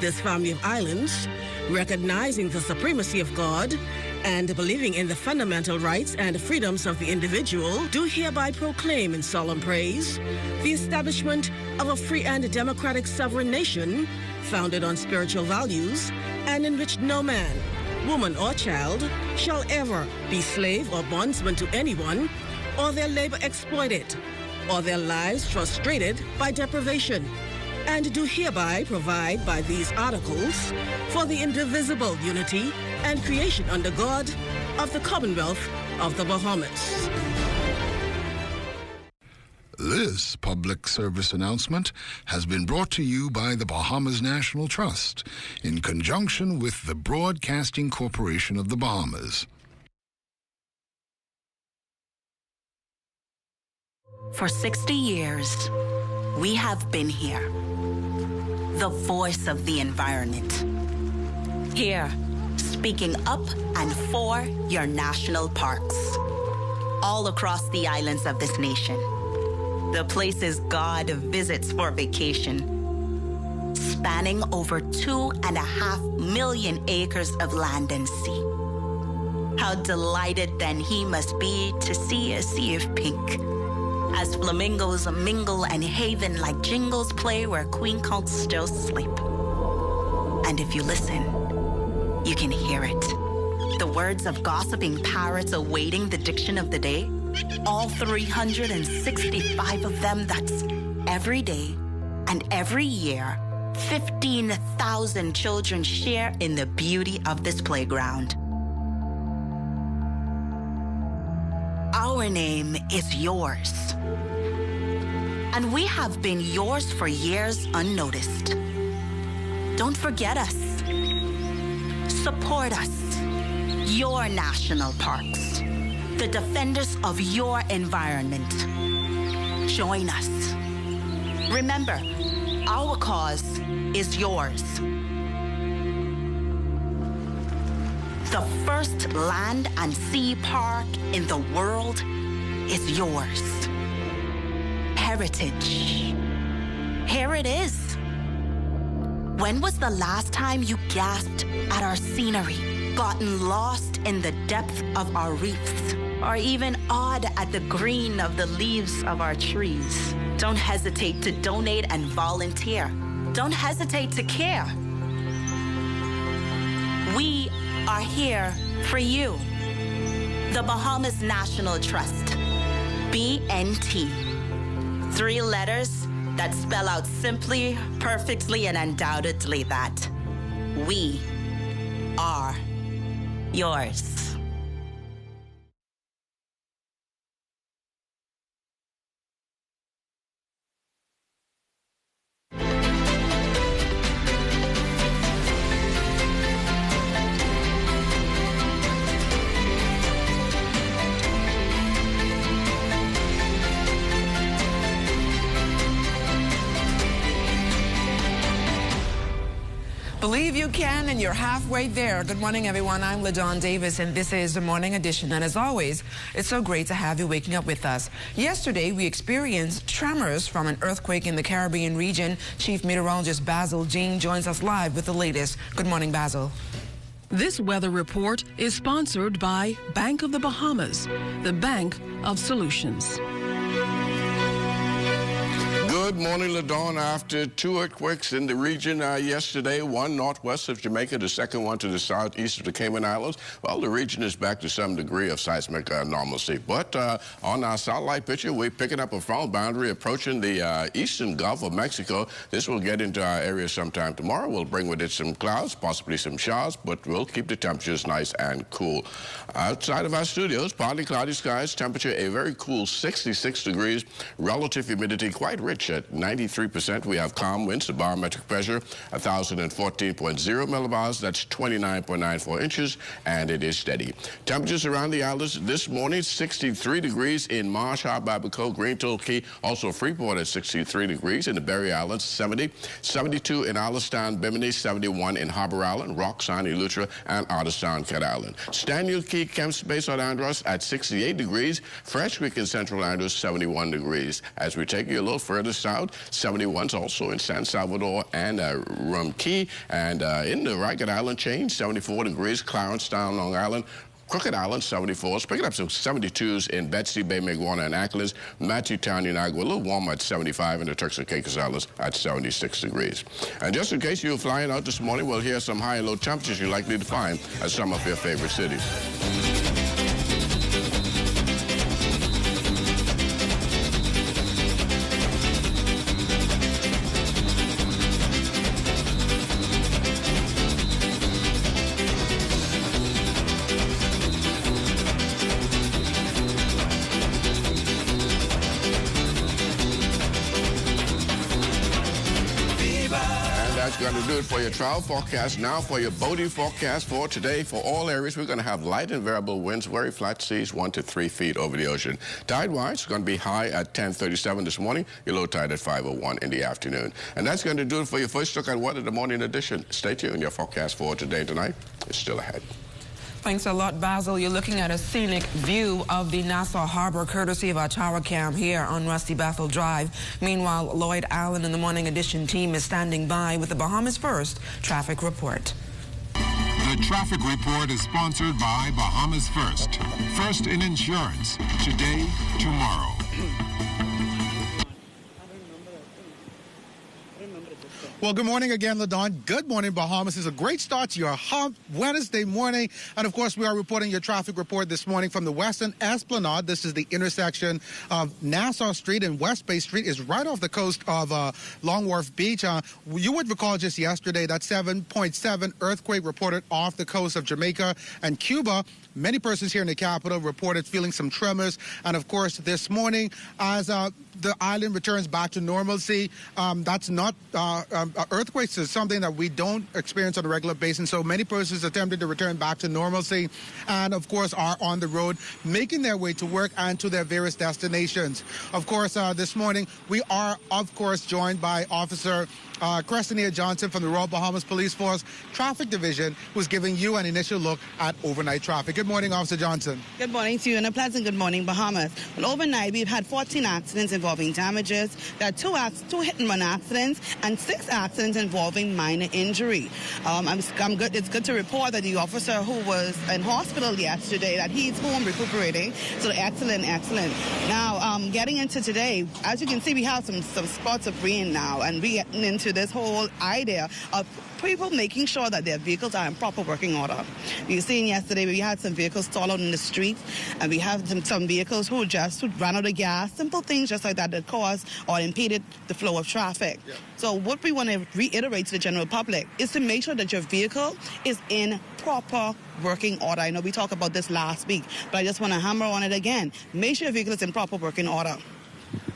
this family of islands, recognizing the supremacy of God and believing in the fundamental rights and freedoms of the individual, do hereby proclaim in solemn praise the establishment of a free and democratic sovereign nation founded on spiritual values and in which no man, woman, or child shall ever be slave or bondsman to anyone, or their labor exploited, or their lives frustrated by deprivation, and do hereby provide by these articles for the indivisible unity and creation under God of the Commonwealth of the Bahamas. This public service announcement has been brought to you by the Bahamas National Trust in conjunction with the Broadcasting Corporation of the Bahamas. For 60 years, we have been here, the voice of the environment. Here, speaking up and for your national parks, all across the islands of this nation. The places God visits for vacation, spanning over 2.5 million acres of land and sea. How delighted then he must be to see a sea of pink, as flamingos mingle and haven like jingles play where queen counts still sleep. And if you listen, you can hear it. The words of gossiping parrots awaiting the diction of the day. All 365 of them, that's every day and every year, 15,000 children share in the beauty of this playground. Our name is yours. And we have been yours for years unnoticed. Don't forget us. Support us. Your national parks. The defenders of your environment. Join us. Remember, our cause is yours. The first land and sea park in the world is yours. Heritage. Here it is. When was the last time you gasped at our scenery, gotten lost in the depth of our reefs, or even awed at the green of the leaves of our trees? Don't hesitate to donate and volunteer. Don't hesitate to care. We are here for you. The Bahamas National Trust, BNT. 3 letters that spell out simply, perfectly, and undoubtedly that we are yours. Believe you can, and you're halfway there. Good morning, everyone. I'm LaDawn Davis, and this is the Morning Edition. And as always, it's so great to have you waking up with us. Yesterday, we experienced tremors from an earthquake in the Caribbean region. Chief Meteorologist Basil Jean joins us live with the latest. Good morning, Basil. This weather report is sponsored by Bank of the Bahamas, the bank of solutions. Good morning, LaDawn. After 2 earthquakes in the region yesterday, one northwest of Jamaica, the second one to the southeast of the Cayman Islands, well, the region is back to some degree of seismic normalcy. But on our satellite picture, we're picking up a front boundary approaching the eastern Gulf of Mexico. This will get into our area sometime tomorrow. We'll bring with it some clouds, possibly some showers, but we'll keep the temperatures nice and cool. Outside of our studios, partly cloudy skies, temperature a very cool 66 degrees, relative humidity quite rich at 93%. We have calm winds, the barometric pressure 1,014.0 millibars, that's 29.94 inches, and it is steady. Temperatures around the islands this morning, 63 degrees in Marsh, Babaco, Green Tulkey, also Freeport at 63 degrees, in the Berry Islands 70, 72 in Alistan, Bimini, 71 in Harbour Island, Roxanne, Eleuthera, and Artistown, Cat Island. Staniel Key, Kemps Bay, South Andros at 68 degrees, Fresh Creek in Central Andros 71 degrees. As we take you a little further south, cloud. 71's also in San Salvador and Rum Key. And in the Ragged Island chain, 74 degrees, Clarence down Long Island. Crooked Island, 74s. Picking up some 72s in Betsy Bay, Maguana, and Acklins. Matthew Town, Unagua, a little warmer at 75, and the Turks and Caicos Islands at 76 degrees. And just in case you're flying out this morning, we'll hear some high and low temperatures you're likely to find at some of your favorite cities. That's going to do it for your travel forecast. Now for your boating forecast for today. For all areas, we're going to have light and variable winds, very flat seas, 1 to 3 feet over the ocean. Tide-wise, it's going to be high at 10:37 this morning, your low tide at 5:01 in the afternoon. And that's going to do it for your first look at weather, the morning edition. Stay tuned. Your forecast for today and tonight is still ahead. Thanks a lot, Basil. You're looking at a scenic view of the Nassau Harbor, courtesy of our tower cam here on Rusty Bethel Drive. Meanwhile, Lloyd Allen and the Morning Edition team is standing by with the Bahamas First traffic report. The traffic report is sponsored by Bahamas First. First in insurance. Today, tomorrow. Well, good morning again, LaDon. Good morning, Bahamas. It's a great start to your Wednesday morning. And, of course, we are reporting your traffic report this morning from the Western Esplanade. This is the intersection of Nassau Street and West Bay Street. Is right off the coast of Long Wharf Beach. You would recall just yesterday that 7.7 earthquake reported off the coast of Jamaica and Cuba. Many persons here in the capital reported feeling some tremors. And, of course, this morning, as the island returns back to normalcy, that's not earthquakes is something that we don't experience on a regular basis. So many persons attempted to return back to normalcy and, of course, are on the road making their way to work and to their various destinations. Of course, this morning, we are, of course, joined by Officer Cressenia Johnson from the Royal Bahamas Police Force Traffic Division, who's giving you an initial look at overnight traffic. Good morning, Officer Johnson. Good morning to you and a pleasant good morning, Bahamas. Well, overnight, we've had 14 accidents involving damages. There are two hit-and-run accidents and 6 accidents involving minor injury. It's good to report that the officer who was in hospital yesterday, that he's home recuperating. So excellent. Now, getting into today, as you can see, we have some spots of rain now, and we're getting into this whole idea of people making sure that their vehicles are in proper working order. We've seen yesterday we had some vehicles stalled out in the street, and we have some vehicles who ran out of gas, simple things just like that caused or impeded the flow of traffic. Yeah. So what we want to reiterate to the general public is to make sure that your vehicle is in proper working order. I know we talked about this last week, but I just want to hammer on it again. Make sure your vehicle is in proper working order.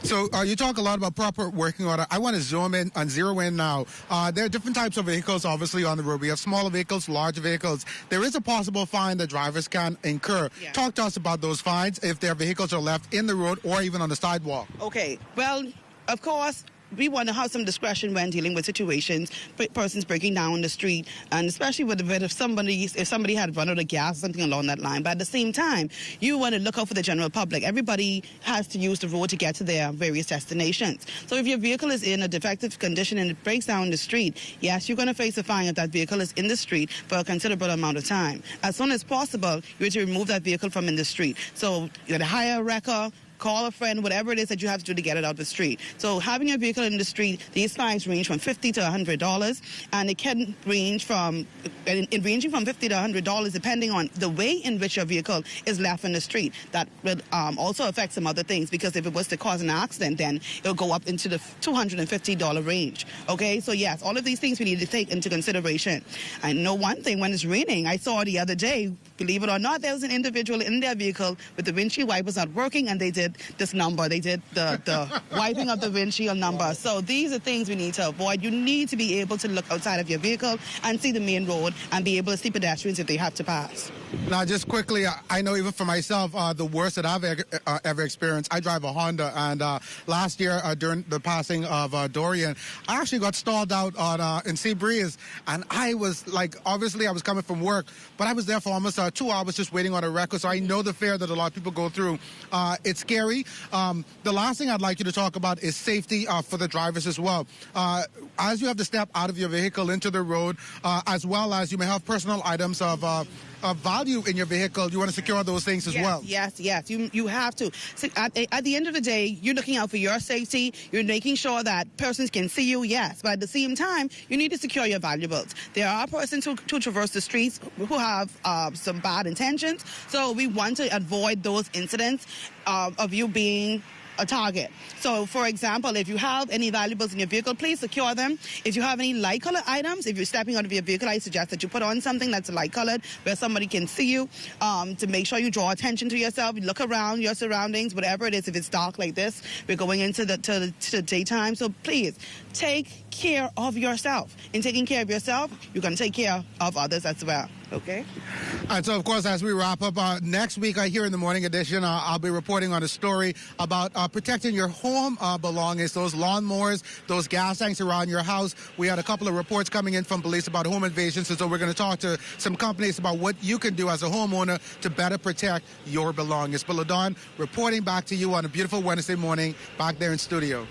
So you talk a lot about proper working order. I want to zero in now. There are different types of vehicles, obviously, on the road. We have smaller vehicles, larger vehicles. There is a possible fine that drivers can incur. Yeah. Talk to us about those fines if their vehicles are left in the road or even on the sidewalk. Okay. Well, of course, we want to have some discretion when dealing with situations, persons breaking down on the street, and especially if somebody had run out of gas, something along that line. But at the same time, you want to look out for the general public. Everybody has to use the road to get to their various destinations. So if your vehicle is in a defective condition and it breaks down the street, yes, you're going to face a fine if that vehicle is in the street for a considerable amount of time. As soon as possible, you have to remove that vehicle from in the street. So you got to hire a wrecker, call a friend, whatever it is that you have to do to get it out the street. So having your vehicle in the street, these fines range from $50 to $100, and it can range from $50 to $100 depending on the way in which your vehicle is left in the street. That will also affect some other things, because if it was to cause an accident, then it'll go up into the $250 range. Okay, so yes, all of these things we need to take into consideration. I know one thing, when it's raining, I saw the other day, believe it or not, there was an individual in their vehicle with the windshield wipers not working, and they did this number. They did the wiping of the windshield number. So these are things we need to avoid. You need to be able to look outside of your vehicle and see the main road and be able to see pedestrians if they have to pass. Now, just quickly, I know even for myself, the worst that I've ever experienced, I drive a Honda, and last year during the passing of Dorian, I actually got stalled out in Sea Breeze, and I was like, obviously I was coming from work, but I was there for almost 2 hours just waiting on a record. So I know the fear that a lot of people go through. It's scary. The last thing I'd like you to talk about is safety for the drivers as well. As you have to step out of your vehicle into the road, as well as you may have personal items of value in your vehicle, you want to secure those things as well. Yes. You have to. So at the end of the day, you're looking out for your safety. You're making sure that persons can see you, yes. But at the same time, you need to secure your valuables. There are persons who traverse the streets who have some bad intentions. So we want to avoid those incidents of you being a target. So, for example, if you have any valuables in your vehicle, please secure them. If you have any light-colored items, if you're stepping out of your vehicle, I suggest that you put on something that's light-colored where somebody can see you to make sure you draw attention to yourself. You look around your surroundings, whatever it is. If it's dark like this, we're going into the daytime. So please take care of yourself. In taking care of yourself, you're going to take care of others as well. Okay. And so, of course, as we wrap up, next week here in the Morning Edition, I'll be reporting on a story about protecting your home belongings, those lawnmowers, those gas tanks around your house. We had a couple of reports coming in from police about home invasions, and so we're going to talk to some companies about what you can do as a homeowner to better protect your belongings. But LaDawn, reporting back to you on a beautiful Wednesday morning back there in studio.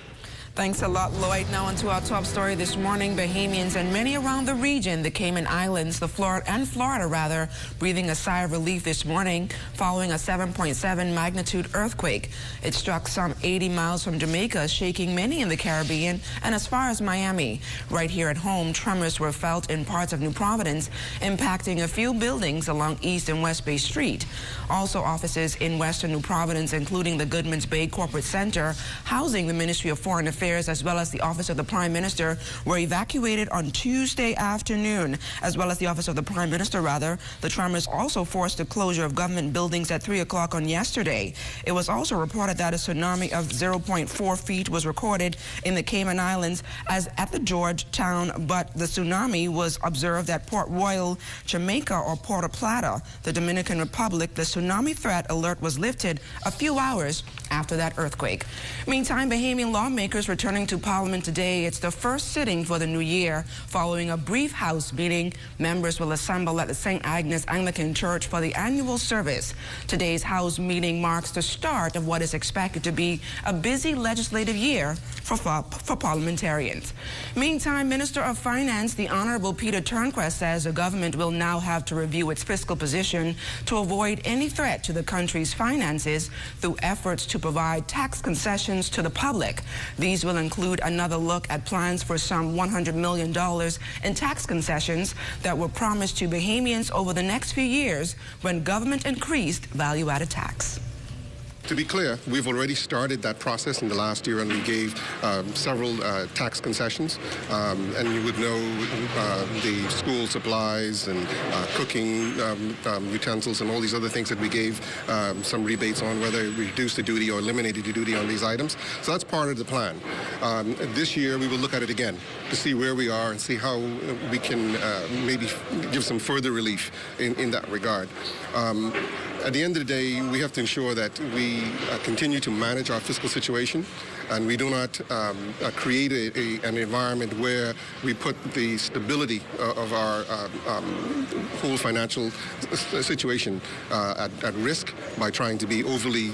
Thanks a lot, Lloyd. Now on to our top story this morning. Bahamians and many around the region, the Cayman Islands, Florida, breathing a sigh of relief this morning following a 7.7 magnitude earthquake. It struck some 80 miles from Jamaica, shaking many in the Caribbean and as far as Miami. Right here at home, tremors were felt in parts of New Providence, impacting a few buildings along East and West Bay Street. Also, offices in Western New Providence, including the Goodman's Bay Corporate Center, housing the Ministry of Foreign Affairs, as well as the Office of the Prime Minister, were evacuated on Tuesday afternoon. As well as the Office of the Prime Minister, the tremors also forced the closure of government buildings at 3 o'clock on yesterday. It was also reported that a tsunami of 0.4 feet was recorded in the Cayman Islands as at the Georgetown, but the tsunami was observed at Port Royal, Jamaica, or Puerto Plata, the Dominican Republic. The tsunami threat alert was lifted a few hours after that earthquake. Meantime, Bahamian lawmakers returning to Parliament today. It's the first sitting for the new year. Following a brief House meeting, members will assemble at the St. Agnes Anglican Church for the annual service. Today's House meeting marks the start of what is expected to be a busy legislative year for parliamentarians. Meantime, Minister of Finance, the Honorable Peter Turnquest, says the government will now have to review its fiscal position to avoid any threat to the country's finances through efforts to provide tax concessions to the public. These will include another look at plans for some $100 million in tax concessions that were promised to Bahamians over the next few years when government increased value-added tax. To be clear, we've already started that process in the last year, and we gave several tax concessions. And you would know the school supplies and cooking utensils and all these other things that we gave some rebates on, whether we reduced the duty or eliminated the duty on these items. So that's part of the plan. This year, we will look at it again to see where we are and see how we can maybe give some further relief in that regard. At the end of the day, we have to ensure that we continue to manage our fiscal situation, and we do not create an environment where we put the stability of our whole financial situation at risk by trying to be overly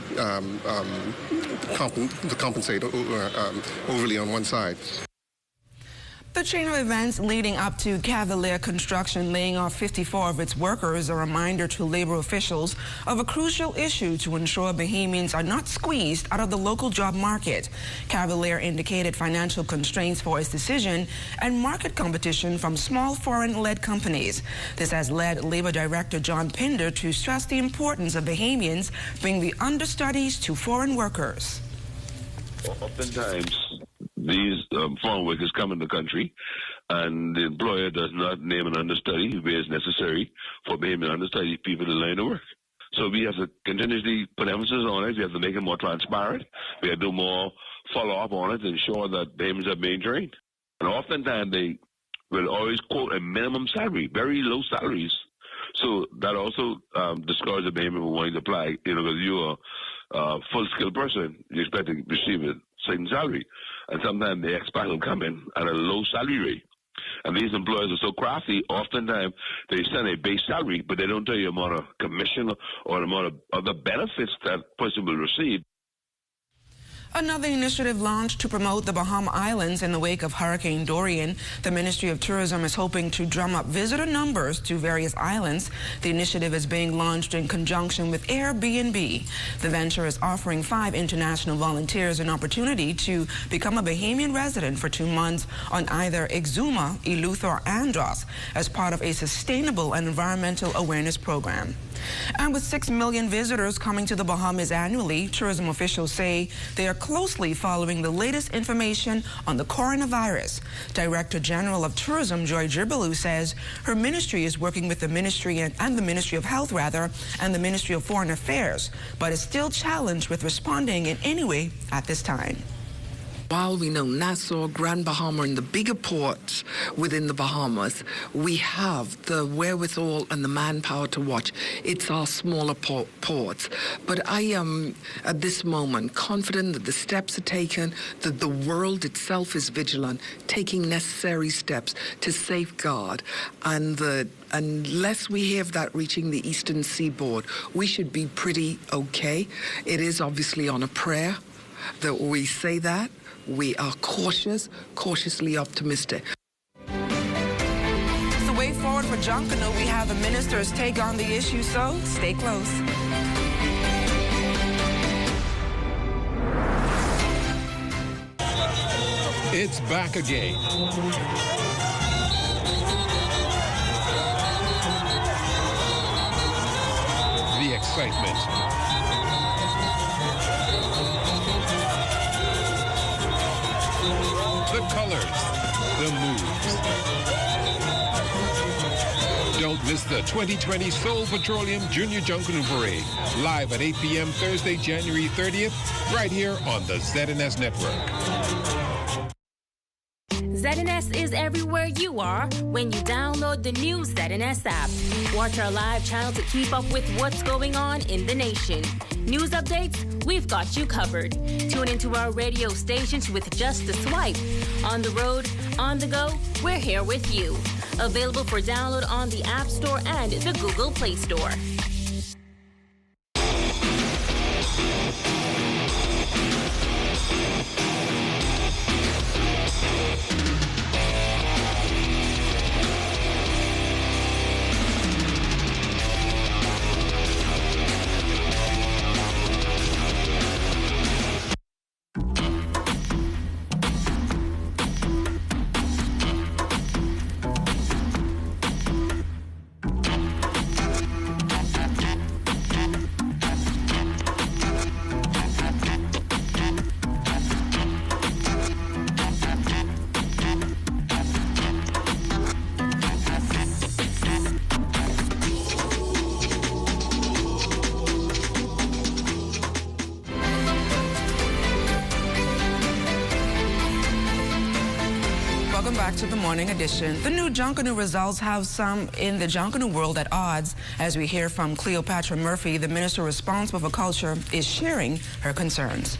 compensate overly on one side. The chain of events leading up to Cavalier Construction laying off 54 of its workers, a reminder to labor officials of a crucial issue to ensure Bahamians are not squeezed out of the local job market. Cavalier indicated financial constraints for its decision and market competition from small foreign-led companies. This has led Labor Director John Pinder to stress the importance of Bahamians being the understudies to foreign workers. Oftentimes, these foreign workers come in the country, and the employer does not name an understudy where it's necessary for Bahamian understudy people to learn to work. So we have to continuously put emphasis on it. We have to make it more transparent. We have to do more follow-up on it to ensure that Bahamians are being trained. And oftentimes they will always quote a minimum salary, very low salaries. So that also discourages the Bahamian from wanting to apply, because you're a full-skilled person, you expect to receive a certain salary. And sometimes they expect them to come in at a low salary rate. And these employers are so crafty, oftentimes they send a base salary, but they don't tell you the amount of commission or the amount of other benefits that person will receive. Another initiative launched to promote the Bahama Islands in the wake of Hurricane Dorian. The Ministry of Tourism is hoping to drum up visitor numbers to various islands. The initiative is being launched in conjunction with Airbnb. The venture is offering 5 international volunteers an opportunity to become a Bahamian resident for 2 months on either Exuma, Eleuthera, or Andros as part of a sustainable and environmental awareness program. And with 6 million visitors coming to the Bahamas annually, tourism officials say they are closely following the latest information on the coronavirus. Director General of Tourism, Joy Jirbalou, says her ministry is working with the Ministry and the Ministry of Health, and the Ministry of Foreign Affairs, but is still challenged with responding in any way at this time. While we know Nassau, Grand Bahama, and the bigger ports within the Bahamas, we have the wherewithal and the manpower to watch. It's our smaller ports. But I am, at this moment, confident that the steps are taken, that the world itself is vigilant, taking necessary steps to safeguard, and that unless we have that reaching the eastern seaboard, we should be pretty okay. It is obviously on a prayer that we say that. We are cautiously optimistic. It's the way forward for Junkanoo. We have the ministers take on the issue, so stay close. It's back again. The excitement. The colors, the moves. Don't miss the 2020 Seoul Petroleum Junior Junkanoo Parade, live at 8 p.m. Thursday, January 30th, right here on the ZNS Network. ZNS is everywhere you are when you download the new ZNS app. Watch our live channel to keep up with what's going on in the nation. News updates, we've got you covered. Tune into our radio stations with just a swipe. On the road, on the go, we're here with you. Available for download on the App Store and the Google Play Store. Back to the morning edition. The new Junkanoo results have some in the Junkanoo world at odds. As we hear from Cleopatra Murphy, the minister responsible for culture is sharing her concerns.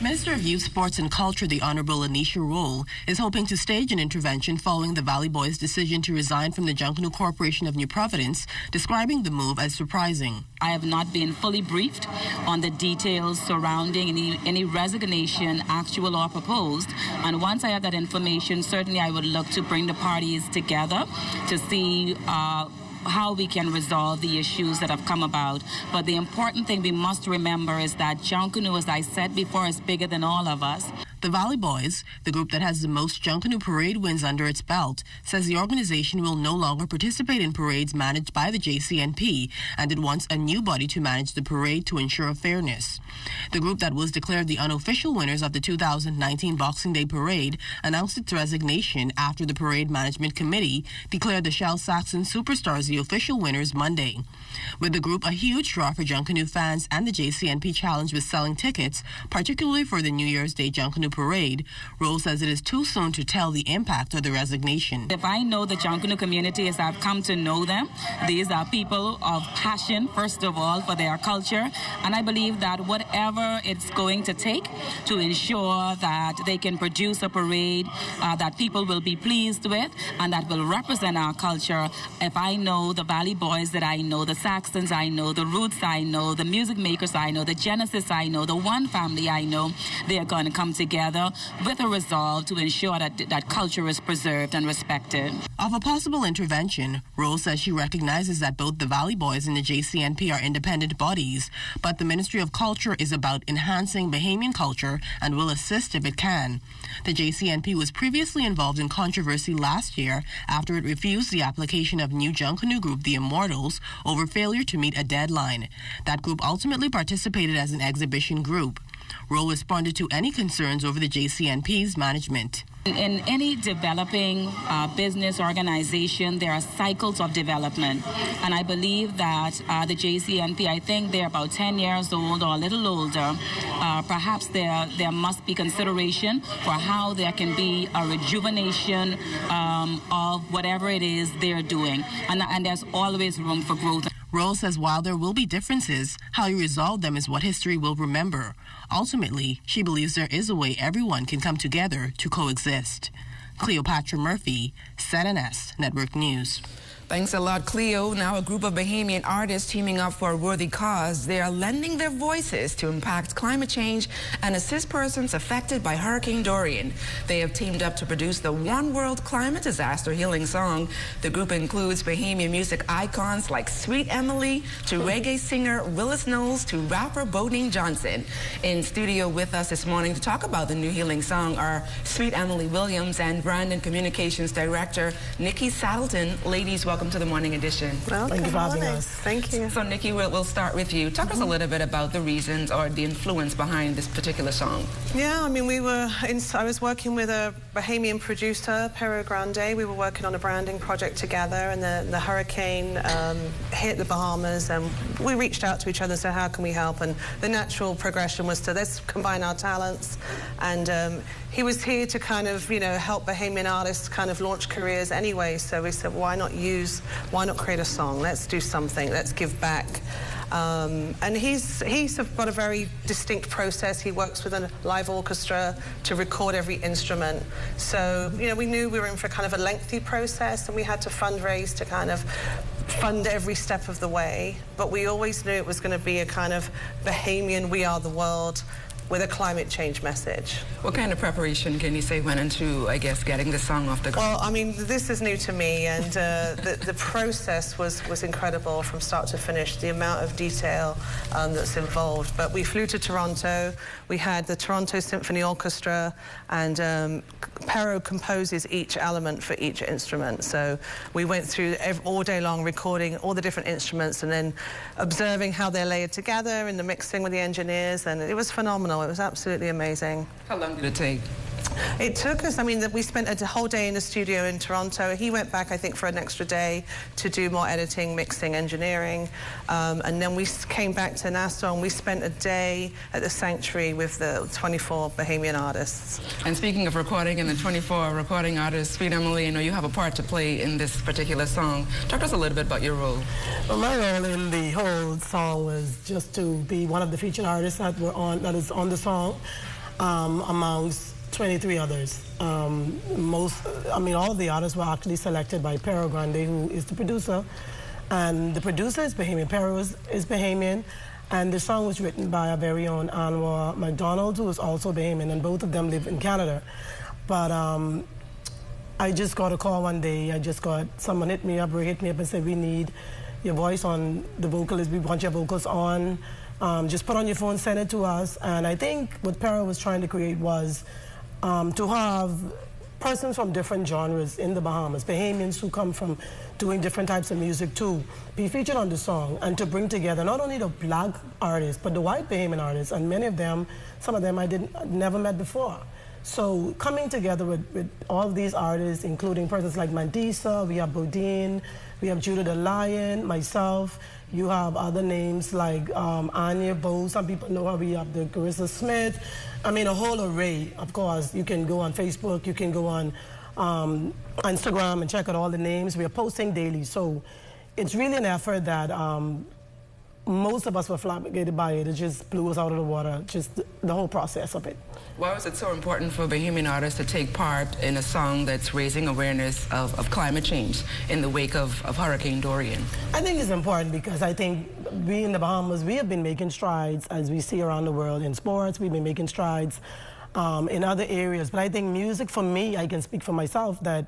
Minister of Youth, Sports and Culture, the Honorable Anisha Rule, is hoping to stage an intervention following the Valley Boys' decision to resign from the Junkanoo Corporation of New Providence, describing the move as surprising. I have not been fully briefed on the details surrounding any resignation, actual or proposed. And once I have that information, certainly I would look to bring the parties together to see how we can resolve the issues that have come about. But the important thing we must remember is that Junkanoo, as I said before, is bigger than all of us. The Valley Boys, the group that has the most Junkanoo parade wins under its belt, says the organization will no longer participate in parades managed by the JCNP, and it wants a new body to manage the parade to ensure fairness. The group that was declared the unofficial winners of the 2019 Boxing Day parade announced its resignation after the Parade Management Committee declared the Shell Saxon Superstars the official winners Monday. With the group a huge draw for Junkanoo fans, and the JCNP challenge with selling tickets, particularly for the New Year's Day Junkanoo Parade, Rose says it is too soon to tell the impact of the resignation. If I know the Junkanoo community as I've come to know them, these are people of passion, first of all, for their culture. And I believe that whatever it's going to take to ensure that they can produce a parade that people will be pleased with and that will represent our culture. If I know the Valley Boys that I know, the Saxtons I know, the Roots I know, the Music Makers I know, the Genesis I know, the One Family I know, they are going to come together with a resolve to ensure that culture is preserved and respected. Of a possible intervention, Rose says she recognizes that both the Valley Boys and the JCNP are independent bodies, but the Ministry of Culture is about enhancing Bahamian culture and will assist if it can. The JCNP was previously involved in controversy last year after it refused the application of new Junkanoo group, the Immortals, over failure to meet a deadline. That group ultimately participated as an exhibition group. Rowe responded to any concerns over the JCNP's management. In any developing business organization, there are cycles of development. And I believe that the JCNP, I think they're about 10 years old or a little older. Perhaps there must be consideration for how there can be a rejuvenation of whatever it is they're doing. And there's always room for growth. Rose says while there will be differences, how you resolve them is what history will remember. Ultimately, she believes there is a way everyone can come together to coexist. Cleopatra Murphy, ZNS Network News. Thanks a lot, Cleo. Now a group of Bahamian artists teaming up for a worthy cause. They are lending their voices to impact climate change and assist persons affected by Hurricane Dorian. They have teamed up to produce the One World Climate Disaster Healing Song. The group includes Bahamian music icons like Sweet Emily, to reggae singer Willis Knowles, to rapper Bodine Johnson. In studio with us this morning to talk about the new healing song are Sweet Emily Williams and Brand and Communications Director Nikki Saddleton. Ladies, welcome to the Morning Edition. Well, thank you for having us. Thank you. So, Nikki, we'll start with you. Talk us a little bit about the reasons or the influence behind this particular song. Yeah, I mean, I was working with a Bahamian producer, Pero Grande. We were working on a branding project together, and the hurricane hit the Bahamas, and we reached out to each other and said, how can we help? And the natural progression was to let's combine our talents. And he was here to kind of, help Bahamian artists kind of launch careers anyway. So we said, why not create a song? Let's do something. Let's give back. And he's got a very distinct process. He works with a live orchestra to record every instrument. So, we knew we were in for kind of a lengthy process, and we had to fundraise to kind of fund every step of the way. But we always knew it was going to be a kind of Bahamian, we are the world, with a climate change message. What kind of preparation can you say went into, I guess, getting the song off the ground? Well, I mean, this is new to me, and the process was incredible from start to finish, the amount of detail that's involved. But we flew to Toronto. We had the Toronto Symphony Orchestra, and Pero composes each element for each instrument. So we went through all day long recording all the different instruments and then observing how they're layered together and the mixing with the engineers, and it was phenomenal. It was absolutely amazing. How long did it take? It took us, we spent a whole day in the studio in Toronto. He went back, I think, for an extra day to do more editing, mixing, engineering. And then we came back to Nassau, and we spent a day at the Sanctuary with the 24 Bahamian artists. And speaking of recording and the 24 recording artists, Sweet Emily, you have a part to play in this particular song. Talk to us a little bit about your role. Well, my role in the whole song was just to be one of the featured artists that is on the song, amongst 23 others. All of the artists were actually selected by Pero Grande, who is the producer. And the producer is Bahamian. Pero is Bahamian. And the song was written by our very own Anwar McDonald, who is also Bahamian, and both of them live in Canada. But I just got a call one day. Someone hit me up and said, we need your voice on the vocalist. We want your vocals on. Just put on your phone, send it to us. And I think what Pero was trying to create was to have persons from different genres in the Bahamas, Bahamians who come from doing different types of music too, be featured on the song, and to bring together not only the black artists, but the white Bahamian artists, and some of them I never met before. So coming together with all these artists, including persons like Mandisa, we have Bodine, we have Judah the Lion, myself, you have other names like Anya Bow, some people know her, we have the Carissa Smith. I mean, a whole array. Of course, you can go on Facebook, you can go on Instagram and check out all the names. We are posting daily, so it's really an effort that most of us were flabbergasted by it. It just blew us out of the water, just the whole process of it. Why is it so important for Bahamian artists to take part in a song that's raising awareness of climate change in the wake of Hurricane Dorian? I think it's important because I think we in the Bahamas, we have been making strides, as we see around the world in sports. We've been making strides in other areas. But I think music, for me, I can speak for myself, that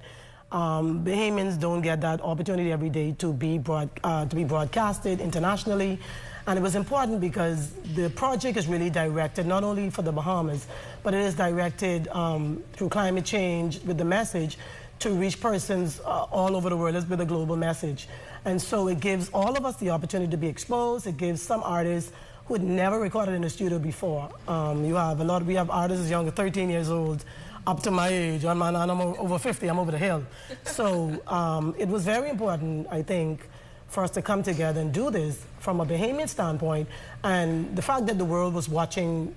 Bahamians don't get that opportunity every day to be broadcasted internationally. And it was important because the project is really directed not only for the Bahamas, but it is directed through climate change with the message to reach persons all over the world. It's with a global message. And so it gives all of us the opportunity to be exposed. It gives some artists who had never recorded in the studio before. We have artists as young as 13 years old, up to my age. I'm over 50, I'm over the hill. So it was very important, I think, for us to come together and do this from a Bahamian standpoint. And the fact that the world was watching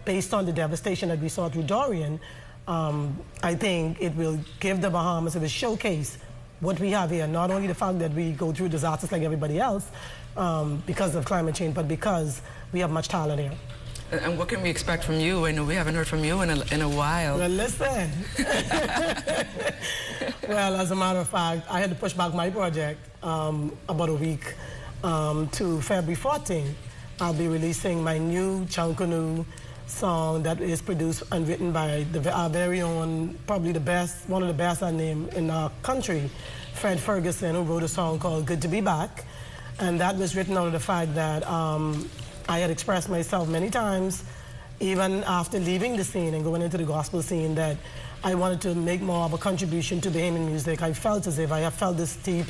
based on the devastation that we saw through Dorian, I think it will give the Bahamas, it will showcase what we have here. Not only the fact that we go through disasters like everybody else because of climate change, but because we have much talent here. And what can we expect from you? I know we haven't heard from you in a while. Well, listen. Well, as a matter of fact, I had to push back my project about a week to February 14th. I'll be releasing my new Chankanu song that is produced and written by our very own, probably the best, one of the best I name in our country, Fred Ferguson, who wrote a song called Good to Be Back. And that was written out of the fact that I had expressed myself many times, even after leaving the scene and going into the gospel scene, that I wanted to make more of a contribution to Bahamian music. I felt as if I have felt this deep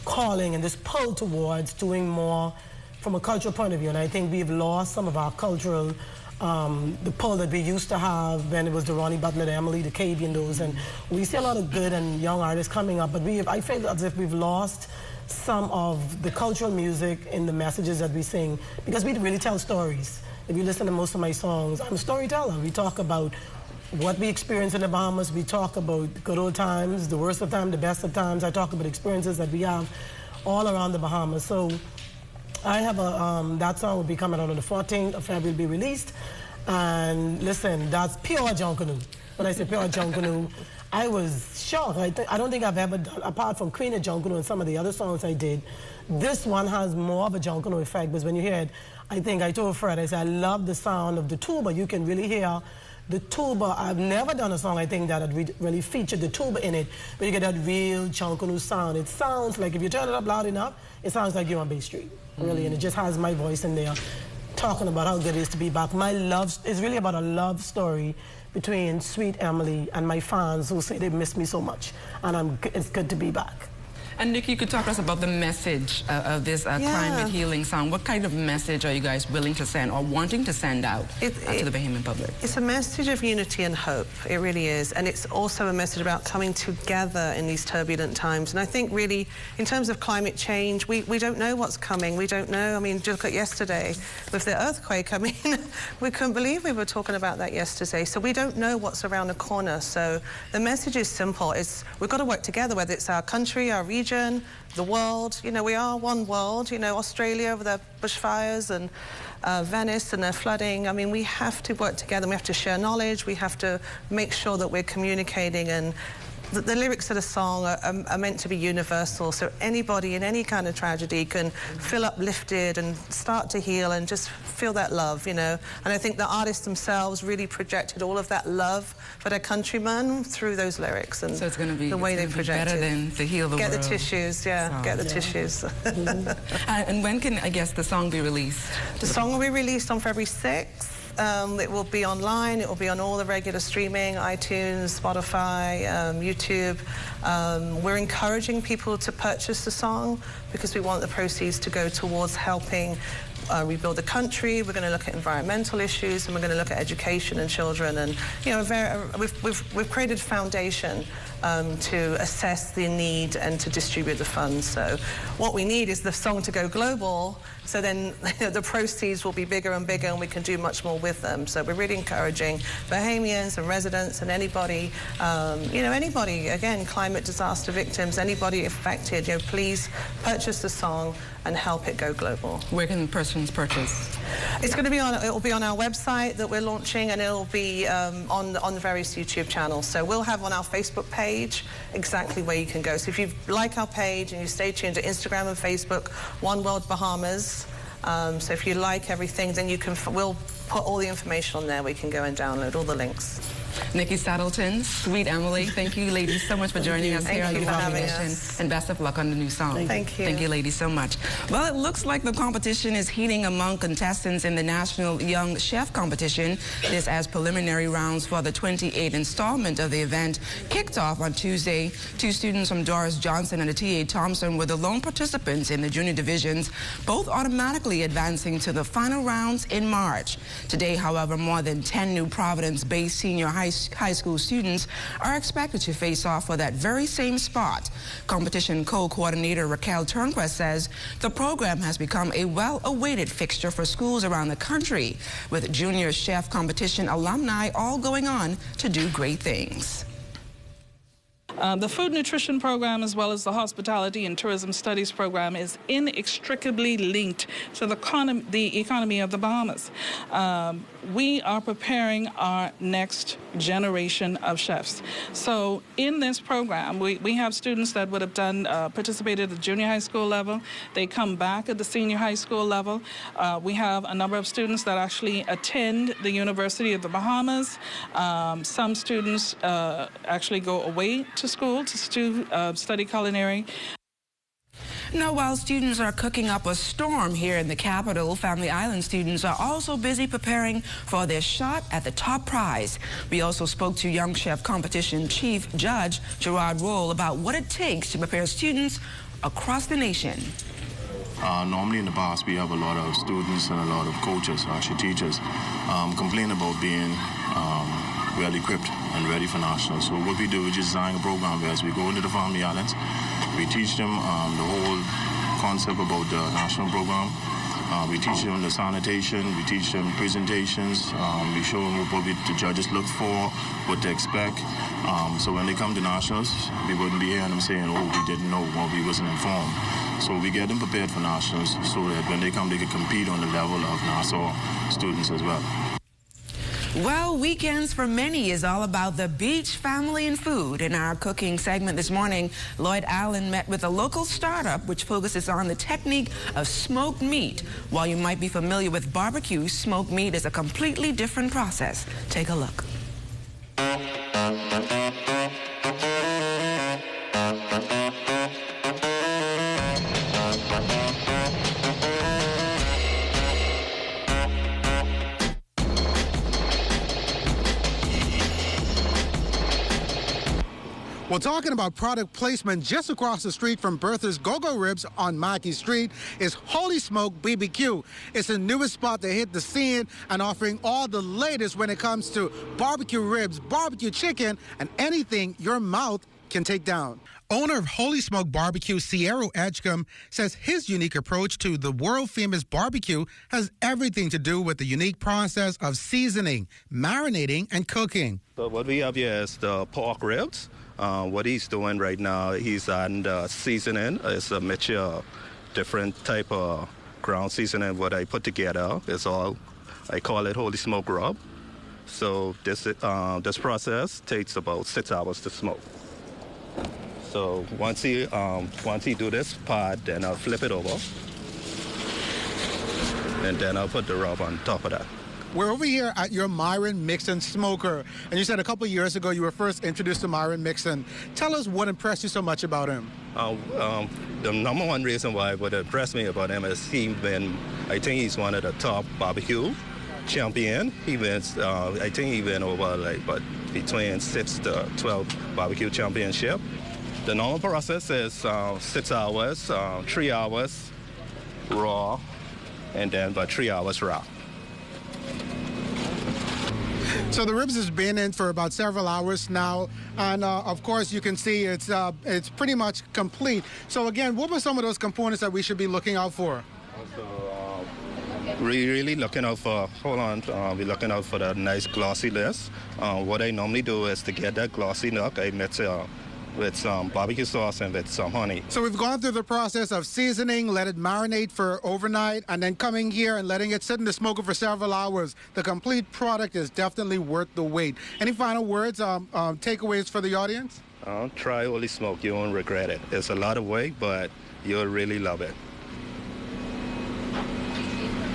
calling and this pull towards doing more from a cultural point of view. And I think we've lost some of our cultural, the pull that we used to have when it was the Ronnie Butler, the Emily, the KB and those. And we see a lot of good and young artists coming up, but I feel as if we've lost some of the cultural music in the messages that we sing, because we really tell stories. If you listen to most of my songs, I'm a storyteller. We talk about what we experience in the Bahamas. We talk about the good old times, the worst of times, the best of times. I talk about experiences that we have all around the Bahamas. So I have that song will be coming out on the 14th of February, will be released. And listen, that's pure Jonkanu. When I say pure Jonkanu, I was shocked. I don't think I've ever done, apart from Queen of Jonkanu and some of the other songs I did, this one has more of a Jonkanu effect, because when you hear it, I think I told Fred, I said, I love the sound of the tuba. You can really hear the tuba. I've never done a song, I think, that had really featured the tuba in it, but you get that real Jonkanu sound. It sounds like, if you turn it up loud enough, it sounds like you're on Bay Street, really, and it just has my voice in there, talking about how good it is to be back. My love is really about a love story between Sweet Emily and my fans who say they miss me so much, and it's good to be back. And Nikki, you could talk to us about the message of this climate healing song. What kind of message are you guys willing to send or wanting to send out to the Bahamian public? It's a message of unity and hope. It really is. And it's also a message about coming together in these turbulent times. And I think really, in terms of climate change, we don't know what's coming. We don't know. I mean, just look at yesterday with the earthquake. I mean, we couldn't believe we were talking about that yesterday. So we don't know what's around the corner. So the message is simple. We've got to work together, whether it's our country, our region, the world. You know, we are one world. You know, Australia with their bushfires and Venice and their flooding. I mean, we have to work together. We have to share knowledge. We have to make sure that we're communicating, and the lyrics of the song are meant to be universal, so anybody in any kind of tragedy can feel uplifted and start to heal and just feel that love, you know. And I think the artists themselves really projected all of that love for their countrymen through those lyrics, and so it's going to be the way they projected. Better than to heal the world. Get the tissues, get the tissues. And when can, I guess, the song be released? The song will be released on February 6th. It will be online. It will be on all the regular streaming, iTunes, Spotify, YouTube. We're encouraging people to purchase the song because we want the proceeds to go towards helping rebuild the country. We're going to look at environmental issues, and we're going to look at education and children. And we've created a foundation to assess the need and to distribute the funds. So what we need is the song to go global, so then the proceeds will be bigger and bigger, and we can do much more with them. So we're really encouraging Bahamians and residents and anybody, anybody, again, climate disaster victims, anybody affected, please purchase the song and help it go global. Where can persons purchase? It's going to be it'll be on our website that we're launching, and it'll be on the various YouTube channels. So we'll have on our Facebook page exactly where you can go. So if you like our page and you stay tuned to Instagram and Facebook, One World Bahamas. So if you like everything, then we'll put all the information on there. We can go and download all the links. Nikki Saddleton, Sweet Emily, thank you ladies so much for joining us here on the Mission, and best of luck on the new song. Thank you. Thank you ladies so much. Well, it looks like the competition is heating among contestants in the National Young Chef Competition. This as preliminary rounds for the 28th installment of the event kicked off on Tuesday. 2 students from Doris Johnson and T.A. Thompson were the lone participants in the junior divisions, both automatically advancing to the final rounds in March. Today, however, more than 10 New Providence-based senior high school students are expected to face off for that very same spot. Competition co-coordinator Raquel Turnquest says the program has become a well-awaited fixture for schools around the country, with junior chef competition alumni all going on to do great things. The food nutrition program, as well as the hospitality and tourism studies program, is inextricably linked to the economy of the Bahamas. We are preparing our next generation of chefs. So in this program, we have students that would have participated at the junior high school level. They come back at the senior high school level. We have a number of students that actually attend the University of the Bahamas. Some students actually go away to school to study culinary. Now, while students are cooking up a storm here in the capital, Family Island students are also busy preparing for their shot at the top prize. We also spoke to Young Chef Competition Chief Judge Gerard Roll about what it takes to prepare students across the nation. Normally in the past, we have a lot of students and a lot of coaches, actually teachers, complain about being well equipped and ready for nationals. So what we do is design a program where as we go into the Family Islands, we teach them the whole concept about the national program. We teach them the sanitation, we teach them presentations, we show them what the judges look for, what to expect. So when they come to nationals, we wouldn't be hearing them saying, oh, we didn't know, or we wasn't informed. So we get them prepared for nationals so that when they come, they can compete on the level of Nassau students as well. Well, weekends for many is all about the beach, family, and food. In our cooking segment this morning, Lloyd Allen met with a local startup which focuses on the technique of smoked meat. While you might be familiar with barbecue, smoked meat is a completely different process. Take a look. Well, talking about product placement, just across the street from Bertha's Go-Go Ribs on Mackey Street is Holy Smoke BBQ. It's the newest spot that hit the scene and offering all the latest when it comes to barbecue ribs, barbecue chicken, and anything your mouth can take down. Owner of Holy Smoke Barbecue, Sierra Edgecombe, says his unique approach to the world-famous barbecue has everything to do with the unique process of seasoning, marinating, and cooking. So what we have here is the pork ribs. What he's doing right now, he's adding the seasoning. It's a mixture of different type of ground seasoning. What I put together is all, I call it Holy Smoke Rub. So this process takes about 6 hours to smoke. So once he do this part, then I'll flip it over, and then I'll put the rub on top of that. We're over here at your Myron Mixon Smoker, and you said a couple years ago you were first introduced to Myron Mixon. Tell us what impressed you so much about him. The number one reason why what impressed me about him is I think he's one of the top barbecue champion. He wins, I think he went over between 6 to 12 barbecue championship. The normal process is 6 hours, 3 hours raw, and then about 3 hours raw. So the ribs has been in for about several hours now, and of course you can see it's pretty much complete. So again, what were some of those components that we should be looking out for? We're really looking out for, we're looking out for that nice glossy list. What I normally do is to get that glossy look, I mix it with some barbecue sauce and with some honey. So we've gone through the process of seasoning, let it marinate for overnight, and then coming here and letting it sit in the smoker for several hours. The complete product is definitely worth the wait. Any final words, takeaways for the audience? Try Ole Smoke, you won't regret it. It's a lot of work, but you'll really love it.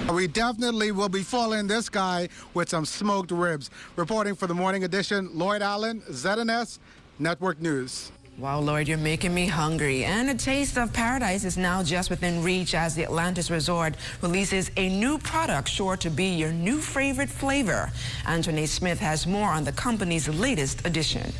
We definitely will be following this guy with some smoked ribs. Reporting for the Morning Edition, Lloyd Allen, ZNS Network News. Wow, Lloyd, you're making me hungry. And a taste of paradise is now just within reach as the Atlantis Resort releases a new product sure to be your new favorite flavor. Anthony Smith has more on the company's latest edition.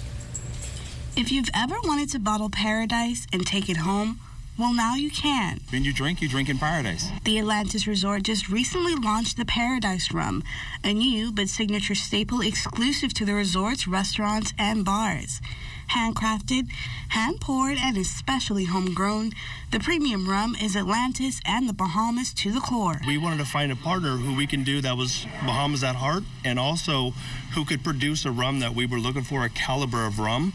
If you've ever wanted to bottle paradise and take it home, well, now you can. When you drink in paradise. The Atlantis Resort just recently launched the Paradise Rum, a new but signature staple exclusive to the resort's restaurants and bars. Handcrafted, hand-poured, and especially homegrown, the premium rum is Atlantis and the Bahamas to the core. We wanted to find a partner who we can do that was Bahamas at heart, and also who could produce a rum that we were looking for, a caliber of rum.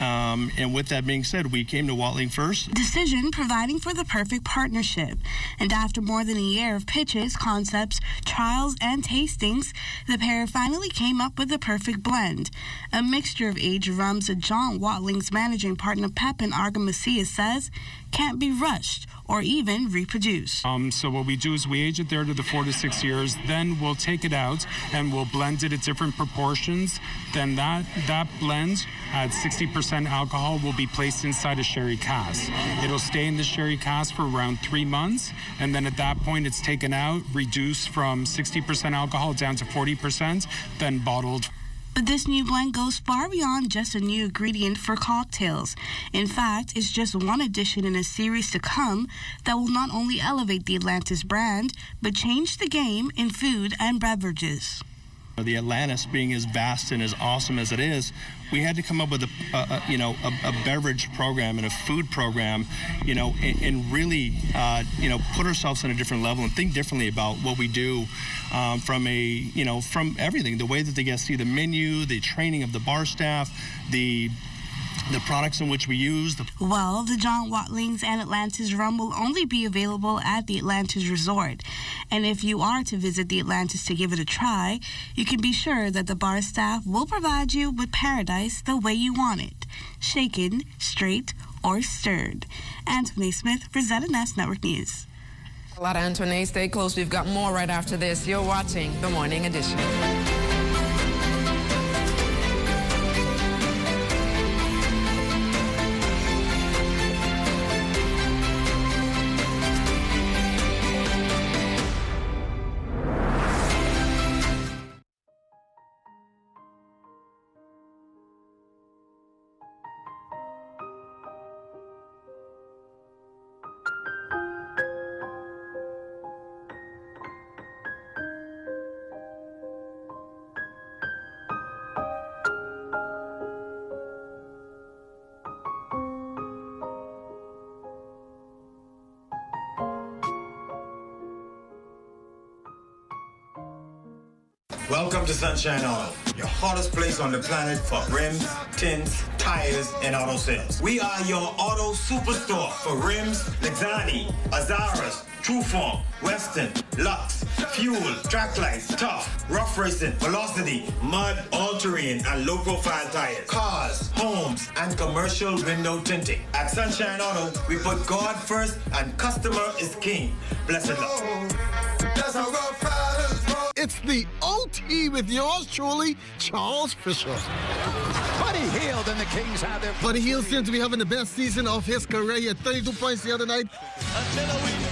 And with that being said, we came to Watling first. Decision providing for the perfect partnership. And after more than a year of pitches, concepts, trials, and tastings, the pair finally came up with the perfect blend. A mixture of aged rums that John Watling's managing partner Pepin Argamasias says can't be rushed or even reproduced. So what we do is we age it there to the 4 to 6 years, then we'll take it out and we'll blend it at different proportions. Then that blend at 60% alcohol will be placed inside a sherry cask. It'll stay in the sherry cask for around 3 months, and then at that point it's taken out, reduced from 60% alcohol down to 40%, then bottled. But this new blend goes far beyond just a new ingredient for cocktails. In fact, it's just one addition in a series to come that will not only elevate the Atlantis brand, but change the game in food and beverages. The Atlantis being as vast and as awesome as it is, we had to come up with a beverage program and a food program, and really, put ourselves on a different level and think differently about what we do from everything, the way that the guests see the menu, the training of the bar staff, the products in which we use. Well, the John Watling's and Atlantis rum will only be available at the Atlantis Resort. And if you are to visit the Atlantis to give it a try, you can be sure that the bar staff will provide you with paradise the way you want it. Shaken, straight, or stirred. Anthony Smith for ZNS Network News. A lot of Anthony. Stay close. We've got more right after this. You're watching The Morning Edition. Welcome to Sunshine Auto, your hottest place on the planet for rims, tints, tires, and auto sales. We are your auto superstore for rims, Lexani, Azaras, Trueform, Western, Lux, Fuel, Track Lights, Tough, Rough Racing, Velocity, Mud, all-terrain, and low-profile tires, cars, homes, and commercial window tinting. At Sunshine Auto, we put God first and customer is king. Blessed luck. That's how rough riders roll. It's the OT with yours truly, Charles Fisher. Buddy Hield and the Kings have their... Buddy Hield seems to be having the best season of his career. He had 32 points the other night.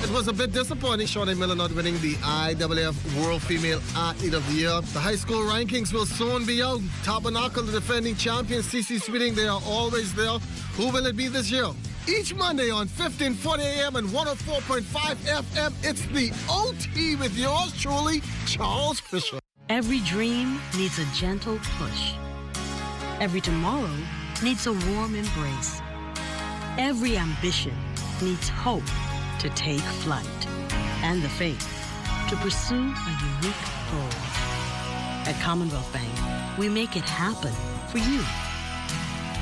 It was a bit disappointing, Shawnee Miller not winning the IWF World Female Athlete of the Year. The high school rankings will soon be out. Tabernacle, the defending champions, CC Sweeting, they are always there. Who will it be this year? Each Monday on 1540 AM and 104.5 FM, it's the OT with yours truly, Charles Fisher. Every dream needs a gentle push. Every tomorrow needs a warm embrace. Every ambition needs hope to take flight and the faith to pursue a unique goal. At Commonwealth Bank, we make it happen for you.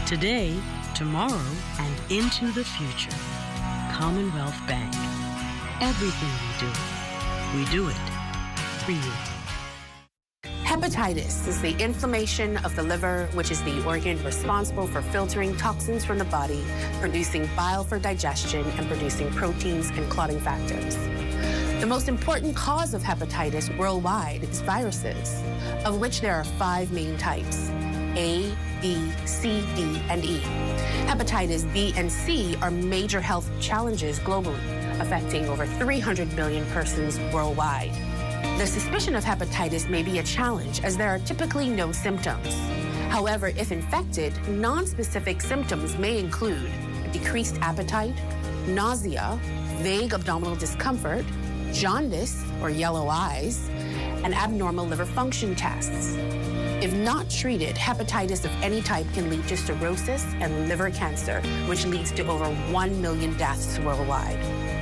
Today, tomorrow, and into the future. Commonwealth Bank. Everything we do it for you. Hepatitis is the inflammation of the liver, which is the organ responsible for filtering toxins from the body, producing bile for digestion, and producing proteins and clotting factors. The most important cause of hepatitis worldwide is viruses, of which there are 5 main types: A, B, C, D, and E. Hepatitis B and C are major health challenges globally, affecting over 300 million persons worldwide. The suspicion of hepatitis may be a challenge, as there are typically no symptoms. However, if infected, non-specific symptoms may include a decreased appetite, nausea, vague abdominal discomfort, jaundice or yellow eyes, and abnormal liver function tests. If not treated, hepatitis of any type can lead to cirrhosis and liver cancer, which leads to over 1 million deaths worldwide.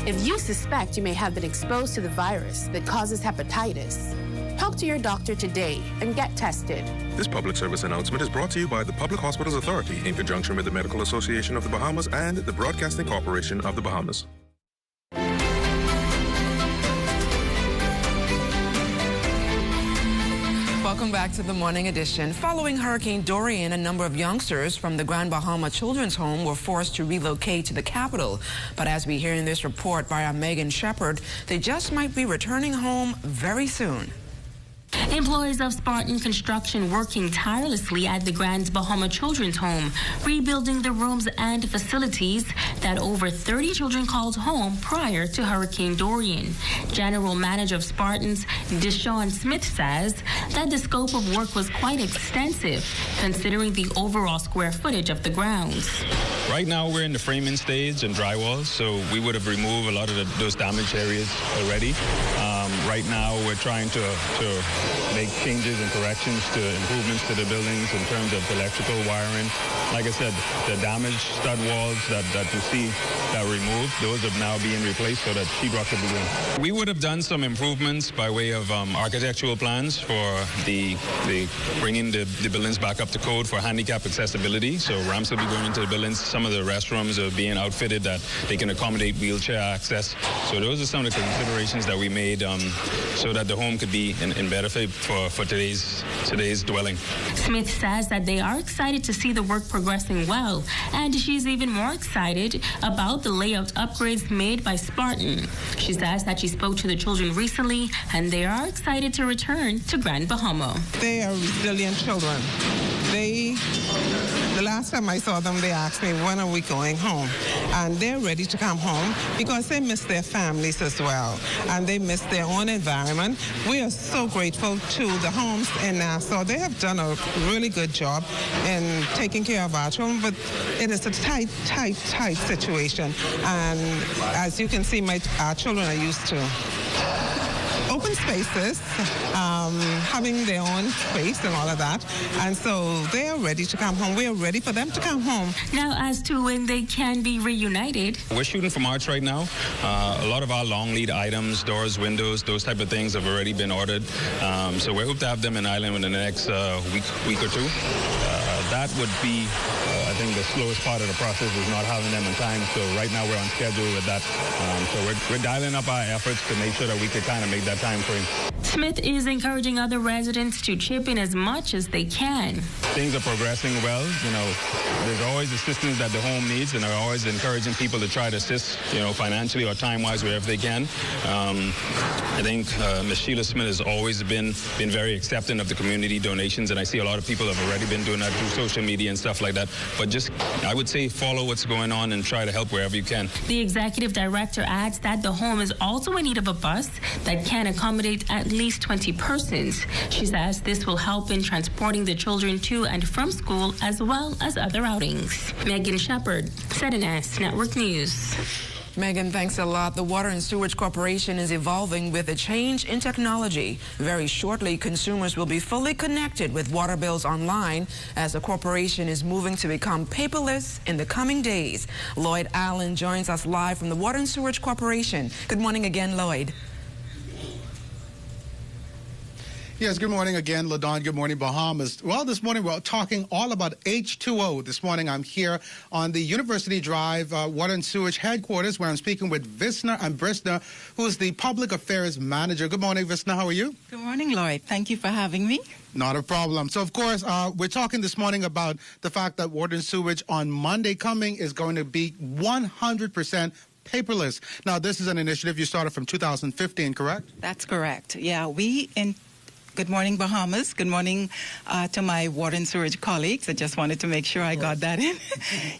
If you suspect you may have been exposed to the virus that causes hepatitis, talk to your doctor today and get tested. This public service announcement is brought to you by the Public Hospitals Authority in conjunction with the Medical Association of the Bahamas and the Broadcasting Corporation of the Bahamas. Welcome back to the Morning Edition. Following Hurricane Dorian, a number of youngsters from the Grand Bahama Children's Home were forced to relocate to the capital. But as we hear in this report by our Megan Shepard, they just might be returning home very soon. Employees of Spartan Construction working tirelessly at the Grand Bahama Children's Home, rebuilding the rooms and facilities that over 30 children called home prior to Hurricane Dorian. General Manager of Spartans, Deshaun Smith, says that the scope of work was quite extensive, considering the overall square footage of the grounds. Right now, we're in the framing stage and drywall, so we would have removed a lot of those damaged areas already. Right now, we're trying to make changes and corrections to improvements to the buildings in terms of electrical wiring. Like I said, the damaged stud walls that you see that were removed, those are now being replaced so that sheetrock can be done. We would have done some improvements by way of architectural plans for the bringing the buildings back up to code for handicap accessibility. So ramps will be going into the buildings. Some of the restrooms are being outfitted that they can accommodate wheelchair access. So those are some of the considerations that we made so that the home could be in better shape for today's dwelling. Smith says that they are excited to see the work progressing well, and she's even more excited about the layout upgrades made by Spartan. She says that she spoke to the children recently, and they are excited to return to Grand Bahama. They are resilient children. The last time I saw them, they asked me, when are we going home? And they're ready to come home because they miss their families as well, and they miss their own environment. We are so grateful to the homes in Nassau. They have done a really good job in taking care of our children, but it is a tight situation. And as you can see, our children are used to open spaces, having their own space and all of that. And so they are ready to come home. We are ready for them to come home. Now, as to when they can be reunited. We're shooting for March right now. A lot of our long lead items, doors, windows, those type of things have already been ordered. So we hope to have them in Ireland within the next week or two. That would be, I think, the slowest part of the process is not having them in time. So right now we're on schedule with that. So we're dialing up our efforts to make sure that we could kind of make that time frame. Smith is encouraging other residents to chip in as much as they can. Things are progressing well. You know, there's always assistance that the home needs, and they're always encouraging people to try to assist, financially or time-wise wherever they can. I think Ms. Sheila Smith has always been very accepting of the community donations, and I see a lot of people have already been doing that through social media and stuff like that. But just, I would say, follow what's going on and try to help wherever you can. The executive director adds that the home is also in need of a bus that can accommodate at least least 20 persons. She says this will help in transporting the children to and from school as well as other outings. Megan Shepard, ZNS Network News. Megan, thanks a lot. The Water and Sewage Corporation is evolving with a change in technology. Very shortly, consumers will be fully connected with water bills online as the corporation is moving to become paperless in the coming days. Lloyd Allen joins us live from the Water and Sewage Corporation. Good morning again, Lloyd. Yes, good morning again, LaDon. Good morning, Bahamas. Well, this morning we're talking all about H2O. This morning I'm here on the University Drive Water and Sewage headquarters where I'm speaking with Visna Ambrisna, who is the Public Affairs Manager. Good morning, Visna. How are you? Good morning, Lloyd. Thank you for having me. Not a problem. So, of course, we're talking this morning about the fact that Water and Sewage on Monday coming is going to be 100% paperless. Now, this is an initiative you started from 2015, correct? That's correct. Yeah, Good morning, Bahamas. Good morning to my water and sewage colleagues. I just wanted to make sure I got that in.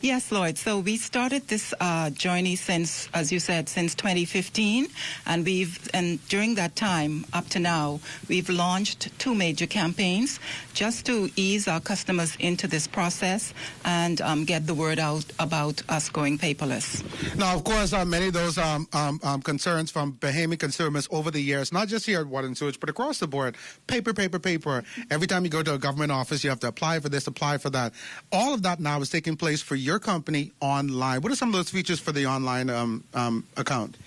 Yes, Lloyd. So we started this journey since, as you said, since 2015. And during that time, up to now, we've launched 2 major campaigns just to ease our customers into this process and get the word out about us going paperless. Now, of course, many of those concerns from Bahamian consumers over the years, not just here at Water and Sewage, but across the board, paper. Every time you go to a government office, you have to apply for this, apply for that. All of that now is taking place for your company online. What are some of those features for the online account?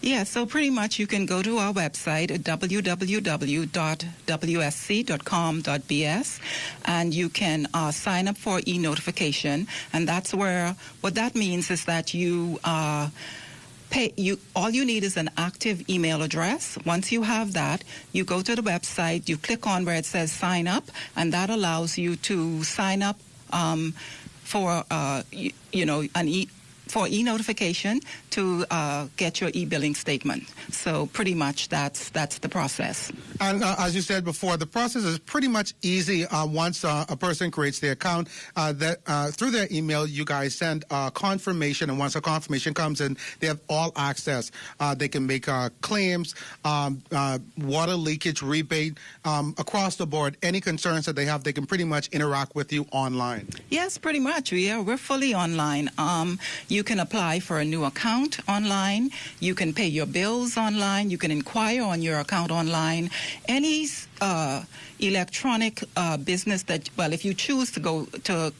Yeah, so pretty much you can go to our website at www.wsc.com.bs and you can sign up for e-notification. And that's where, what that means is that you all you need is an active email address. Once you have that, you go to the website, you click on where it says sign up, and that allows you to sign up for for e-notification to get your e-billing statement. So pretty much that's the process. And as you said before, the process is pretty much easy once a person creates the account. Through their email, you guys send confirmation, and once a confirmation comes in, they have all access. They can make claims, water leakage rebate, across the board. Any concerns that they have, they can pretty much interact with you online. Yes, pretty much. We're fully online. You can apply for a new account online. You can pay your bills online. You can inquire on your account online. Any electronic business that, well, if you choose to go to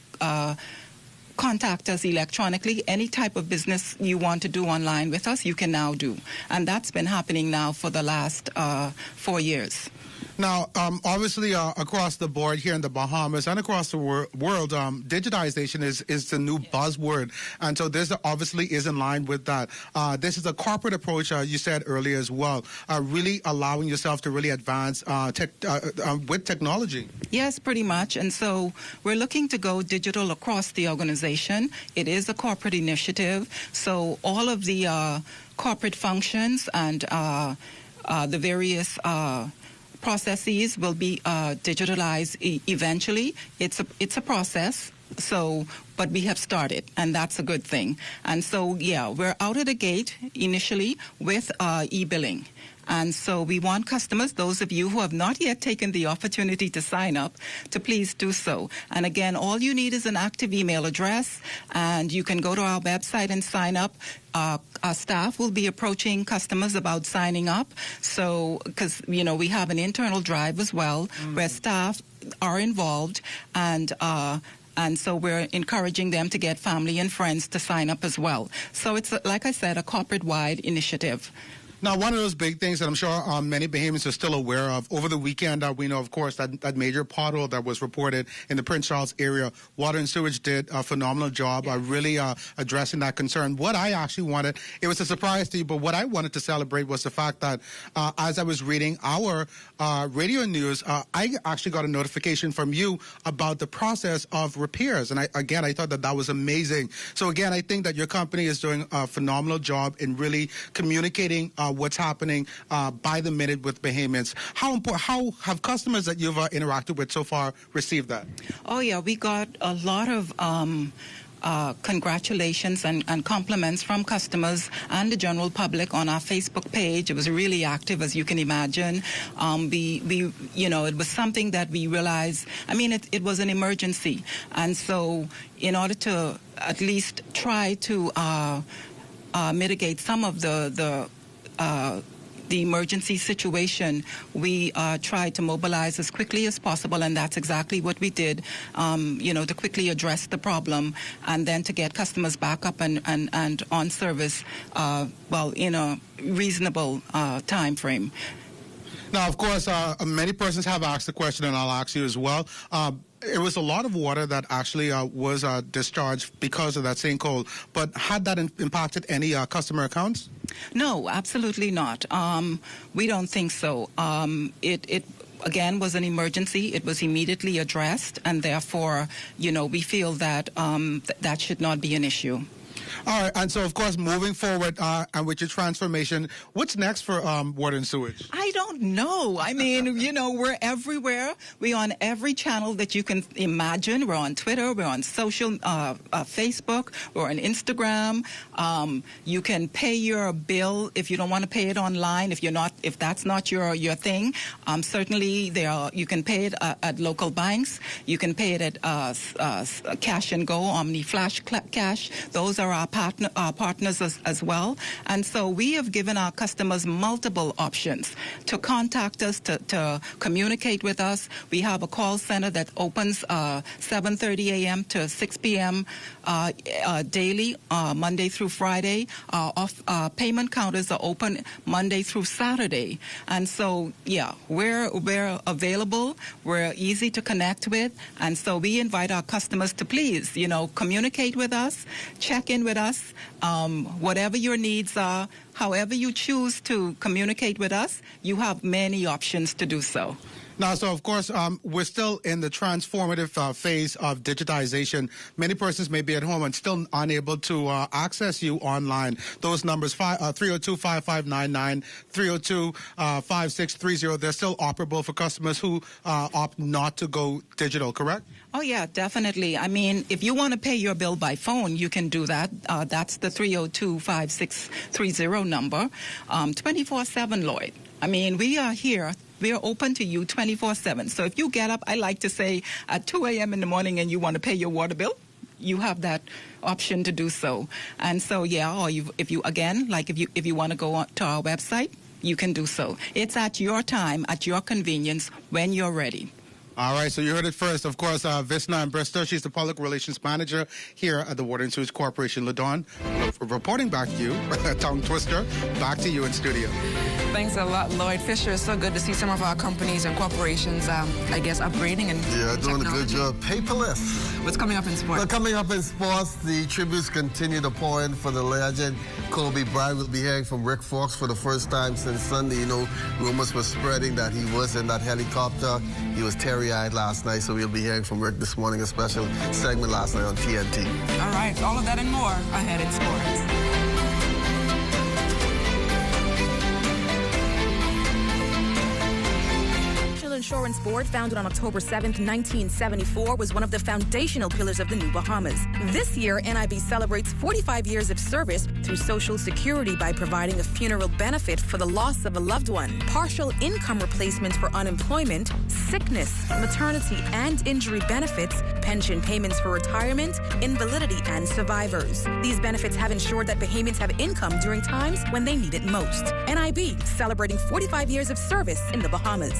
contact us electronically, any type of business you want to do online with us, you can now do. And that's been happening now for the last 4 years. Now, obviously, across the board here in the Bahamas and across the world, digitization is the new buzzword. And so this obviously is in line with that. This is a corporate approach, you said earlier as well, really allowing yourself to really advance with technology. Yes, pretty much. And so we're looking to go digital across the organization. It is a corporate initiative. So all of the corporate functions and the various processes will be digitalized eventually. It's a process. So, but we have started, and that's a good thing. And so, yeah, we're out of the gate initially with e-billing. And so we want customers, those of you who have not yet taken the opportunity to sign up, to please do so. And again, all you need is an active email address, and you can go to our website and sign up. Our staff will be approaching customers about signing up. So, because, we have an internal drive as well, where staff are involved, and so we're encouraging them to get family and friends to sign up as well. So it's, like I said, a corporate-wide initiative. Now, one of those big things that I'm sure many Bahamians are still aware of, over the weekend, we know, of course, that major pothole that was reported in the Prince Charles area. Water and Sewage did a phenomenal job really addressing that concern. What I actually wanted, it was a surprise to you, but what I wanted to celebrate was the fact that as I was reading our radio news, I actually got a notification from you about the process of repairs. And I thought that was amazing. So again, I think that your company is doing a phenomenal job in really communicating what's happening by the minute with Bahamians. How have customers that you've interacted with so far received that? Oh, yeah, we got a lot of congratulations and compliments from customers and the general public on our Facebook page. It was really active, as you can imagine. We it was something that we realized, it was an emergency. And so in order to at least try to mitigate some of the emergency situation, we tried to mobilize as quickly as possible, and that's exactly what we did, to quickly address the problem and then to get customers back up and on service, in a reasonable time frame. Now, of course, many persons have asked the question, and I'll ask you as well. It was a lot of water that actually was discharged because of that sinkhole, but had that impacted any customer accounts? No, absolutely not. We don't think so. It again was an emergency. It was immediately addressed, and therefore, we feel that that should not be an issue. All right, and so, of course, moving forward and with your transformation, what's next for water and sewage? I don't know. We're everywhere. We're on every channel that you can imagine. We're on Twitter. We're on social, Facebook. We're on Instagram. You can pay your bill if you don't want to pay it online. If that's not your thing, certainly you can pay it at local banks. You can pay it at Cash and Go, Omni Flash Cash. Those are our partners as well. And so we have given our customers multiple options to contact us, to communicate with us. We have a call center that opens 7:30 a.m. to 6 p.m. Daily, Monday through Friday. Payment counters are open Monday through Saturday. And so, we're available. We're easy to connect with. And so we invite our customers to please, communicate with us, check in with us, whatever your needs are, however you choose to communicate with us, you have many options to do so. Now, so of course, we're still in the transformative phase of digitization. Many persons may be at home and still unable to access you online. Those numbers, 302-5599, 302-5630, they're still operable for customers who opt not to go digital, correct? Oh, yeah, definitely. If you want to pay your bill by phone, you can do that. That's the 302-5630 number. 24/7, Lloyd. We are here. We are open to you 24/7. So if you get up, I like to say, at 2 a.m. in the morning and you want to pay your water bill, you have that option to do so. And so, or if you want to go to our website, you can do so. It's at your time, at your convenience, when you're ready. All right, so you heard it first. Of course, Visna Bristow, she's the Public Relations Manager here at the Water and Sewage Corporation. LaDawn, reporting back to you, tongue twister, back to you in studio. Thanks a lot, Lloyd Fisher. It's so good to see some of our companies and corporations, upgrading and doing a good job. Paperless. What's coming up in sports? Coming up in sports, the tributes continue to pour in for the legend Kobe Bryant. We'll be hearing from Rick Fox for the first time since Sunday. Rumors were spreading that he was in that helicopter. He was teary-eyed last night, so we'll be hearing from Rick this morning, a special segment last night on TNT. All right, all of that and more ahead in sports. Insurance Board, founded on October 7th, 1974, was one of the foundational pillars of the New Bahamas. This year, NIB celebrates 45 years of service through Social Security by providing a funeral benefit for the loss of a loved one, partial income replacement for unemployment, sickness, maternity and injury benefits, pension payments for retirement, invalidity, and survivors. These benefits have ensured that Bahamians have income during times when they need it most. NIB, celebrating 45 years of service in the Bahamas.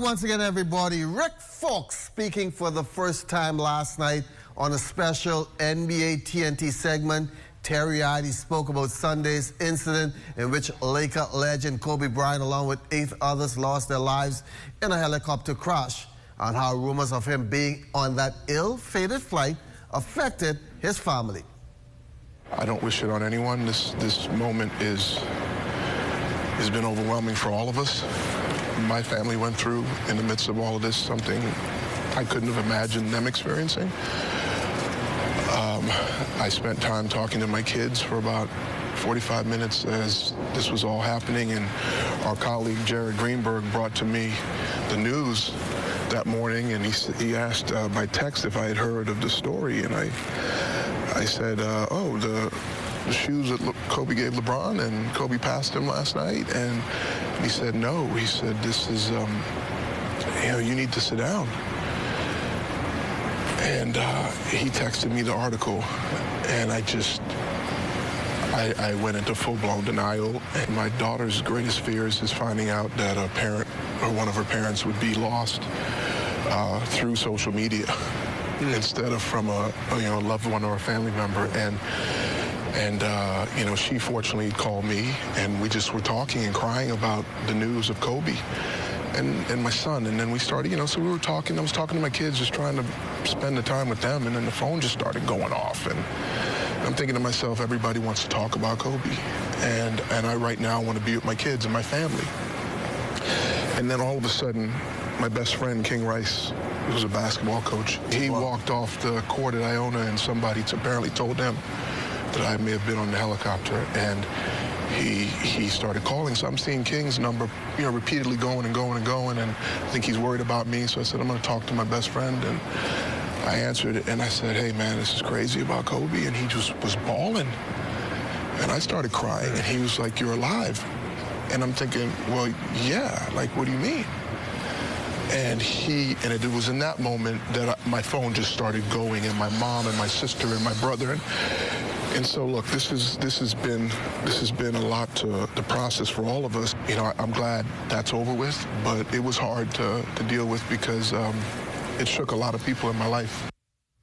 Once again, everybody, Rick Fox speaking for the first time last night on a special NBA TNT segment. Teary-eyed, he spoke about Sunday's incident in which Laker legend Kobe Bryant, along with 8 others, lost their lives in a helicopter crash, and how rumors of him being on that ill-fated flight affected his family. I don't wish it on anyone. This moment is has been overwhelming for all of us. My family went through, in the midst of all of this, something I couldn't have imagined them experiencing. I spent time talking to my kids for about 45 minutes as this was all happening, and our colleague Jared Greenberg brought to me the news that morning, and he asked by text if I had heard of the story, and I said, oh, the shoes that Kobe gave LeBron, and Kobe passed him last night, and he said, no. He said, this is, you need to sit down. And he texted me the article, and I went into full-blown denial. And my daughter's greatest fears is finding out that a parent or one of her parents would be lost through social media instead of from a loved one or a family member. And she fortunately called me, and we just were talking and crying about the news of Kobe and my son. And then we started, so we were talking. I was talking to my kids, just trying to spend the time with them, and then the phone just started going off. And I'm thinking to myself, everybody wants to talk about Kobe, and I right now want to be with my kids and my family. And then all of a sudden, my best friend, King Rice, who was a basketball coach, he walked off the court at Iona, and somebody apparently told him that I may have been on the helicopter, and he started calling. So I'm seeing King's number, repeatedly going and going and going, and I think he's worried about me. So I said, I'm going to talk to my best friend, and I answered it, and I said, hey, man, this is crazy about Kobe, and he just was bawling. And I started crying, and he was like, you're alive. And I'm thinking, well, yeah, like, what do you mean? And it was in that moment that my phone just started going, and my mom and my sister and my brother. And so, look, this has been a lot to process for all of us. I'm glad that's over with, but it was hard to deal with because it shook a lot of people in my life.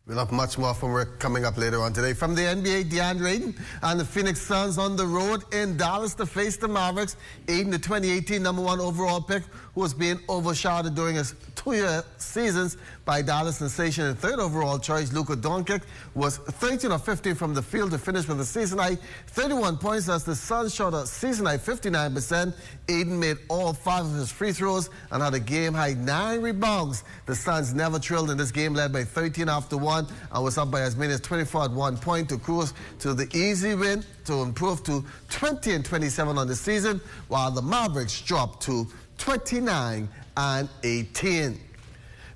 We'll have much more from work coming up later on today. From the NBA, DeAndre Ayton and the Phoenix Suns on the road in Dallas to face the Mavericks. Ayton, the 2018 #1 overall pick, who was being overshadowed during his 2-year seasons by Dallas sensation and 3rd overall choice Luka Doncic, was 13 of 15 from the field to finish with a season-high 31 points as the Suns shot a season-high 59%. Ayton made all 5 of his free throws and had a game-high 9 rebounds. The Suns never trailed in this game, led by 13 after 1, and was up by as many as 24 at 1 point to cruise to the easy win to improve to 20 and 27 on the season, while the Mavericks dropped to 29 and 18.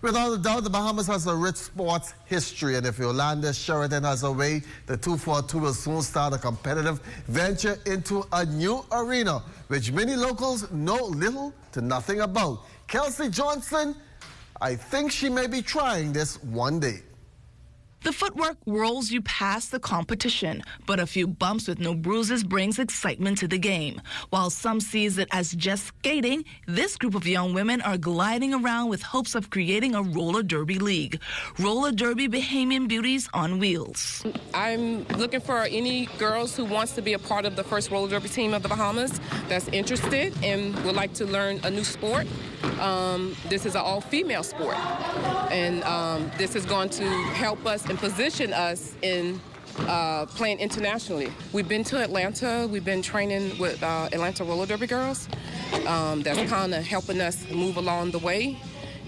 Without a doubt, the Bahamas has a rich sports history, and if Yolanda Sheridan has a way, the 242 will soon start a competitive venture into a new arena, which many locals know little to nothing about. Kelsey Johnson, I think she may be trying this one day. The footwork whirls you past the competition, but a few bumps with no bruises brings excitement to the game. While some sees it as just skating, this group of young women are gliding around with hopes of creating a roller derby league. Roller derby Bahamian beauties on wheels. I'm looking for any girls who wants to be a part of the first roller derby team of the Bahamas that's interested and would like to learn a new sport. This is an all-female sport, and this is going to help us and position us in playing internationally. We've been to Atlanta. We've been training with Atlanta roller derby girls. That's kind of helping us move along the way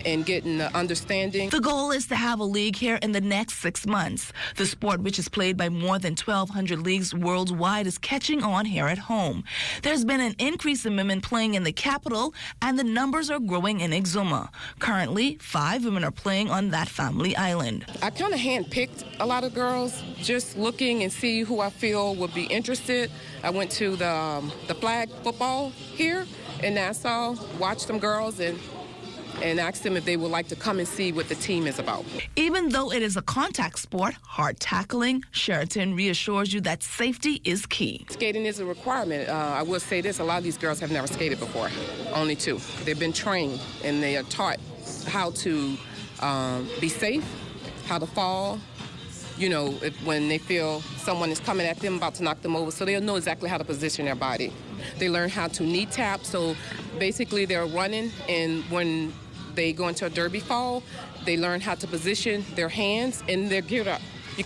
and getting the understanding. The goal is to have a league here in the next 6 months. The sport, which is played by more than 1,200 leagues worldwide, is catching on here at home. There's been an increase in women playing in the capital, and the numbers are growing in Exuma. Currently, 5 women are playing on that family island. I kind of handpicked a lot of girls, just looking and see who I feel would be interested. I went to the flag football here in Nassau, watched some girls, and asked them if they would like to come and see what the team is about. Even though it is a contact sport, hard tackling, Sheraton reassures you that safety is key. Skating is a requirement. I will say this, a lot of these girls have never skated before, only 2. They've been trained and they are taught how to be safe, how to fall, when they feel someone is coming at them, about to knock them over, so they'll know exactly how to position their body. They learn how to knee tap, so basically they're running, and when they go into a derby fall, they learn how to position their hands, and they're geared up. You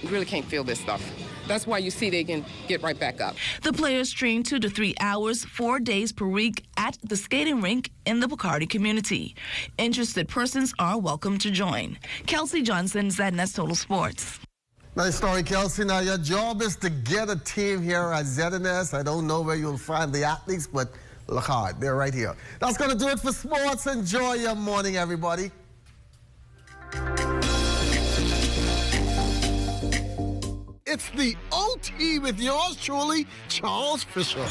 really can't feel this stuff. that's why you see they can get right back up. The players train 2 to 3 hours, 4 days per week at the skating rink in the Bacardi community. Interested persons are welcome to join. Kelsey Johnson, ZNS Total Sports. Nice story, Kelsey. Now, your job is to get a team here at ZNS. I don't know where you'll find the athletes, but look hard. They're right here. That's going to do it for sports. Enjoy your morning, everybody. It's the OT with yours truly, Charles Fisher.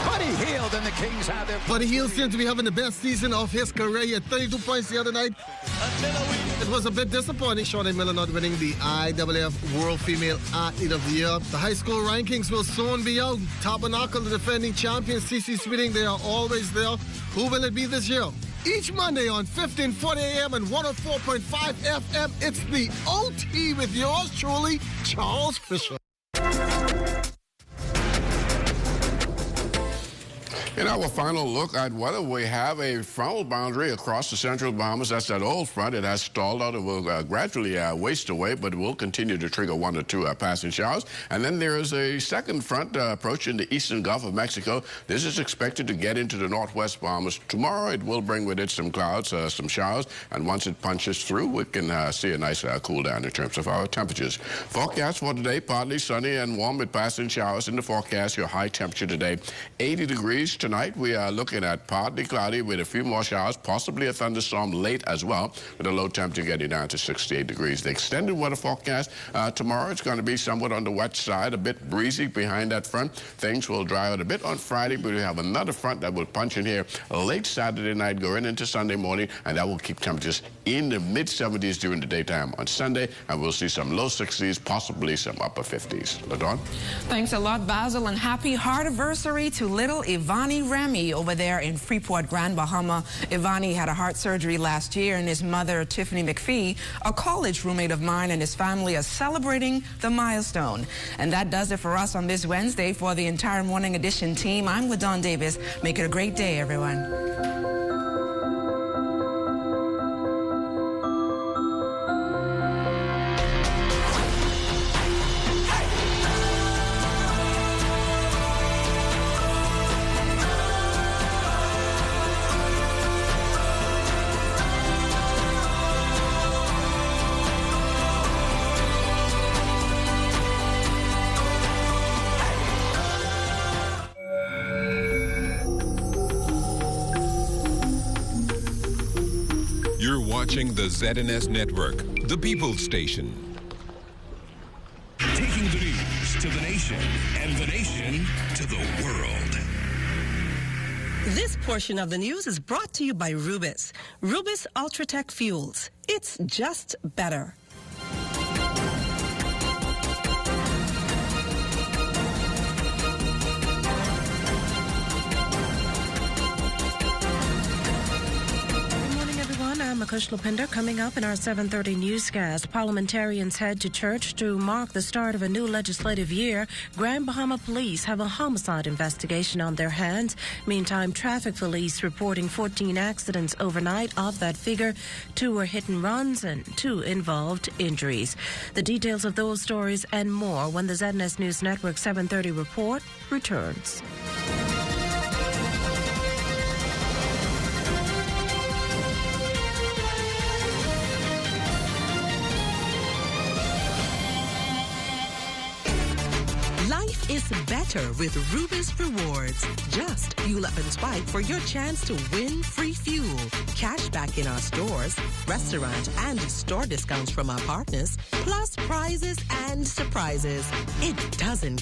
Buddy Hield and the Kings have their... Buddy Hield seemed to be having the best season of his career. He had 32 points the other night. It was a bit disappointing, Shawnee Miller not winning the IAAF World Female Athlete of the Year. The high school rankings will soon be out. Tabernacle, the defending champions, CC Sweeting, they are always there. Who will it be this year? Each Monday on 1540 AM and 104.5 FM, it's the OT with yours truly, Charles Fisher. In our final look at weather, we have a frontal boundary across the central Bahamas. That's that old front. It has stalled out. It will gradually waste away, but it will continue to trigger 1 or 2 passing showers. And then there is a second front approaching the eastern Gulf of Mexico. This is expected to get into the northwest Bahamas tomorrow. It will bring with it some clouds, some showers, and once it punches through, we can see a nice cool down in terms of our temperatures. Forecast for today, partly sunny and warm with passing showers in the forecast. Your high temperature today, 80 degrees. Tonight, we are looking at partly cloudy with a few more showers, possibly a thunderstorm late as well, with a low temperature getting down to 68 degrees. The extended weather forecast tomorrow, it's going to be somewhat on the wet side, a bit breezy behind that front. Things will dry out a bit on Friday, but we have another front that will punch in here late Saturday night, going into Sunday morning, and that will keep temperatures in the mid-70s during the daytime on Sunday, and we'll see some low 60s, possibly some upper 50s. LaDawn? Thanks a lot, Basil, and happy heart-anniversary to little Ivani Remy over there in Freeport, Grand Bahama. Ivani had a heart surgery last year, and his mother, Tiffany McPhee, a college roommate of mine, and his family are celebrating the milestone. And that does it for us on this Wednesday. For the entire Morning Edition team, I'm LaDawn Davis. Make it a great day, everyone. Watching the ZNS Network, the People's Station. Taking the news to the nation and the nation to the world. This portion of the news is brought to you by Rubis. Rubis Ultratech Fuels. It's just better. I'm Akush Lupinda. Coming up in our 7:30 newscast, parliamentarians head to church to mark the start of a new legislative year. Grand Bahama Police have a homicide investigation on their hands. Meantime, traffic police reporting 14 accidents overnight. Of that figure, 2 were hit and runs and 2 involved injuries. The details of those stories and more when the ZNS News Network 7:30 report returns. Is better with Rubis Rewards. Just fuel up and swipe for your chance to win free fuel, cash back in our stores, restaurant and store discounts from our partners, plus prizes and surprises. It doesn't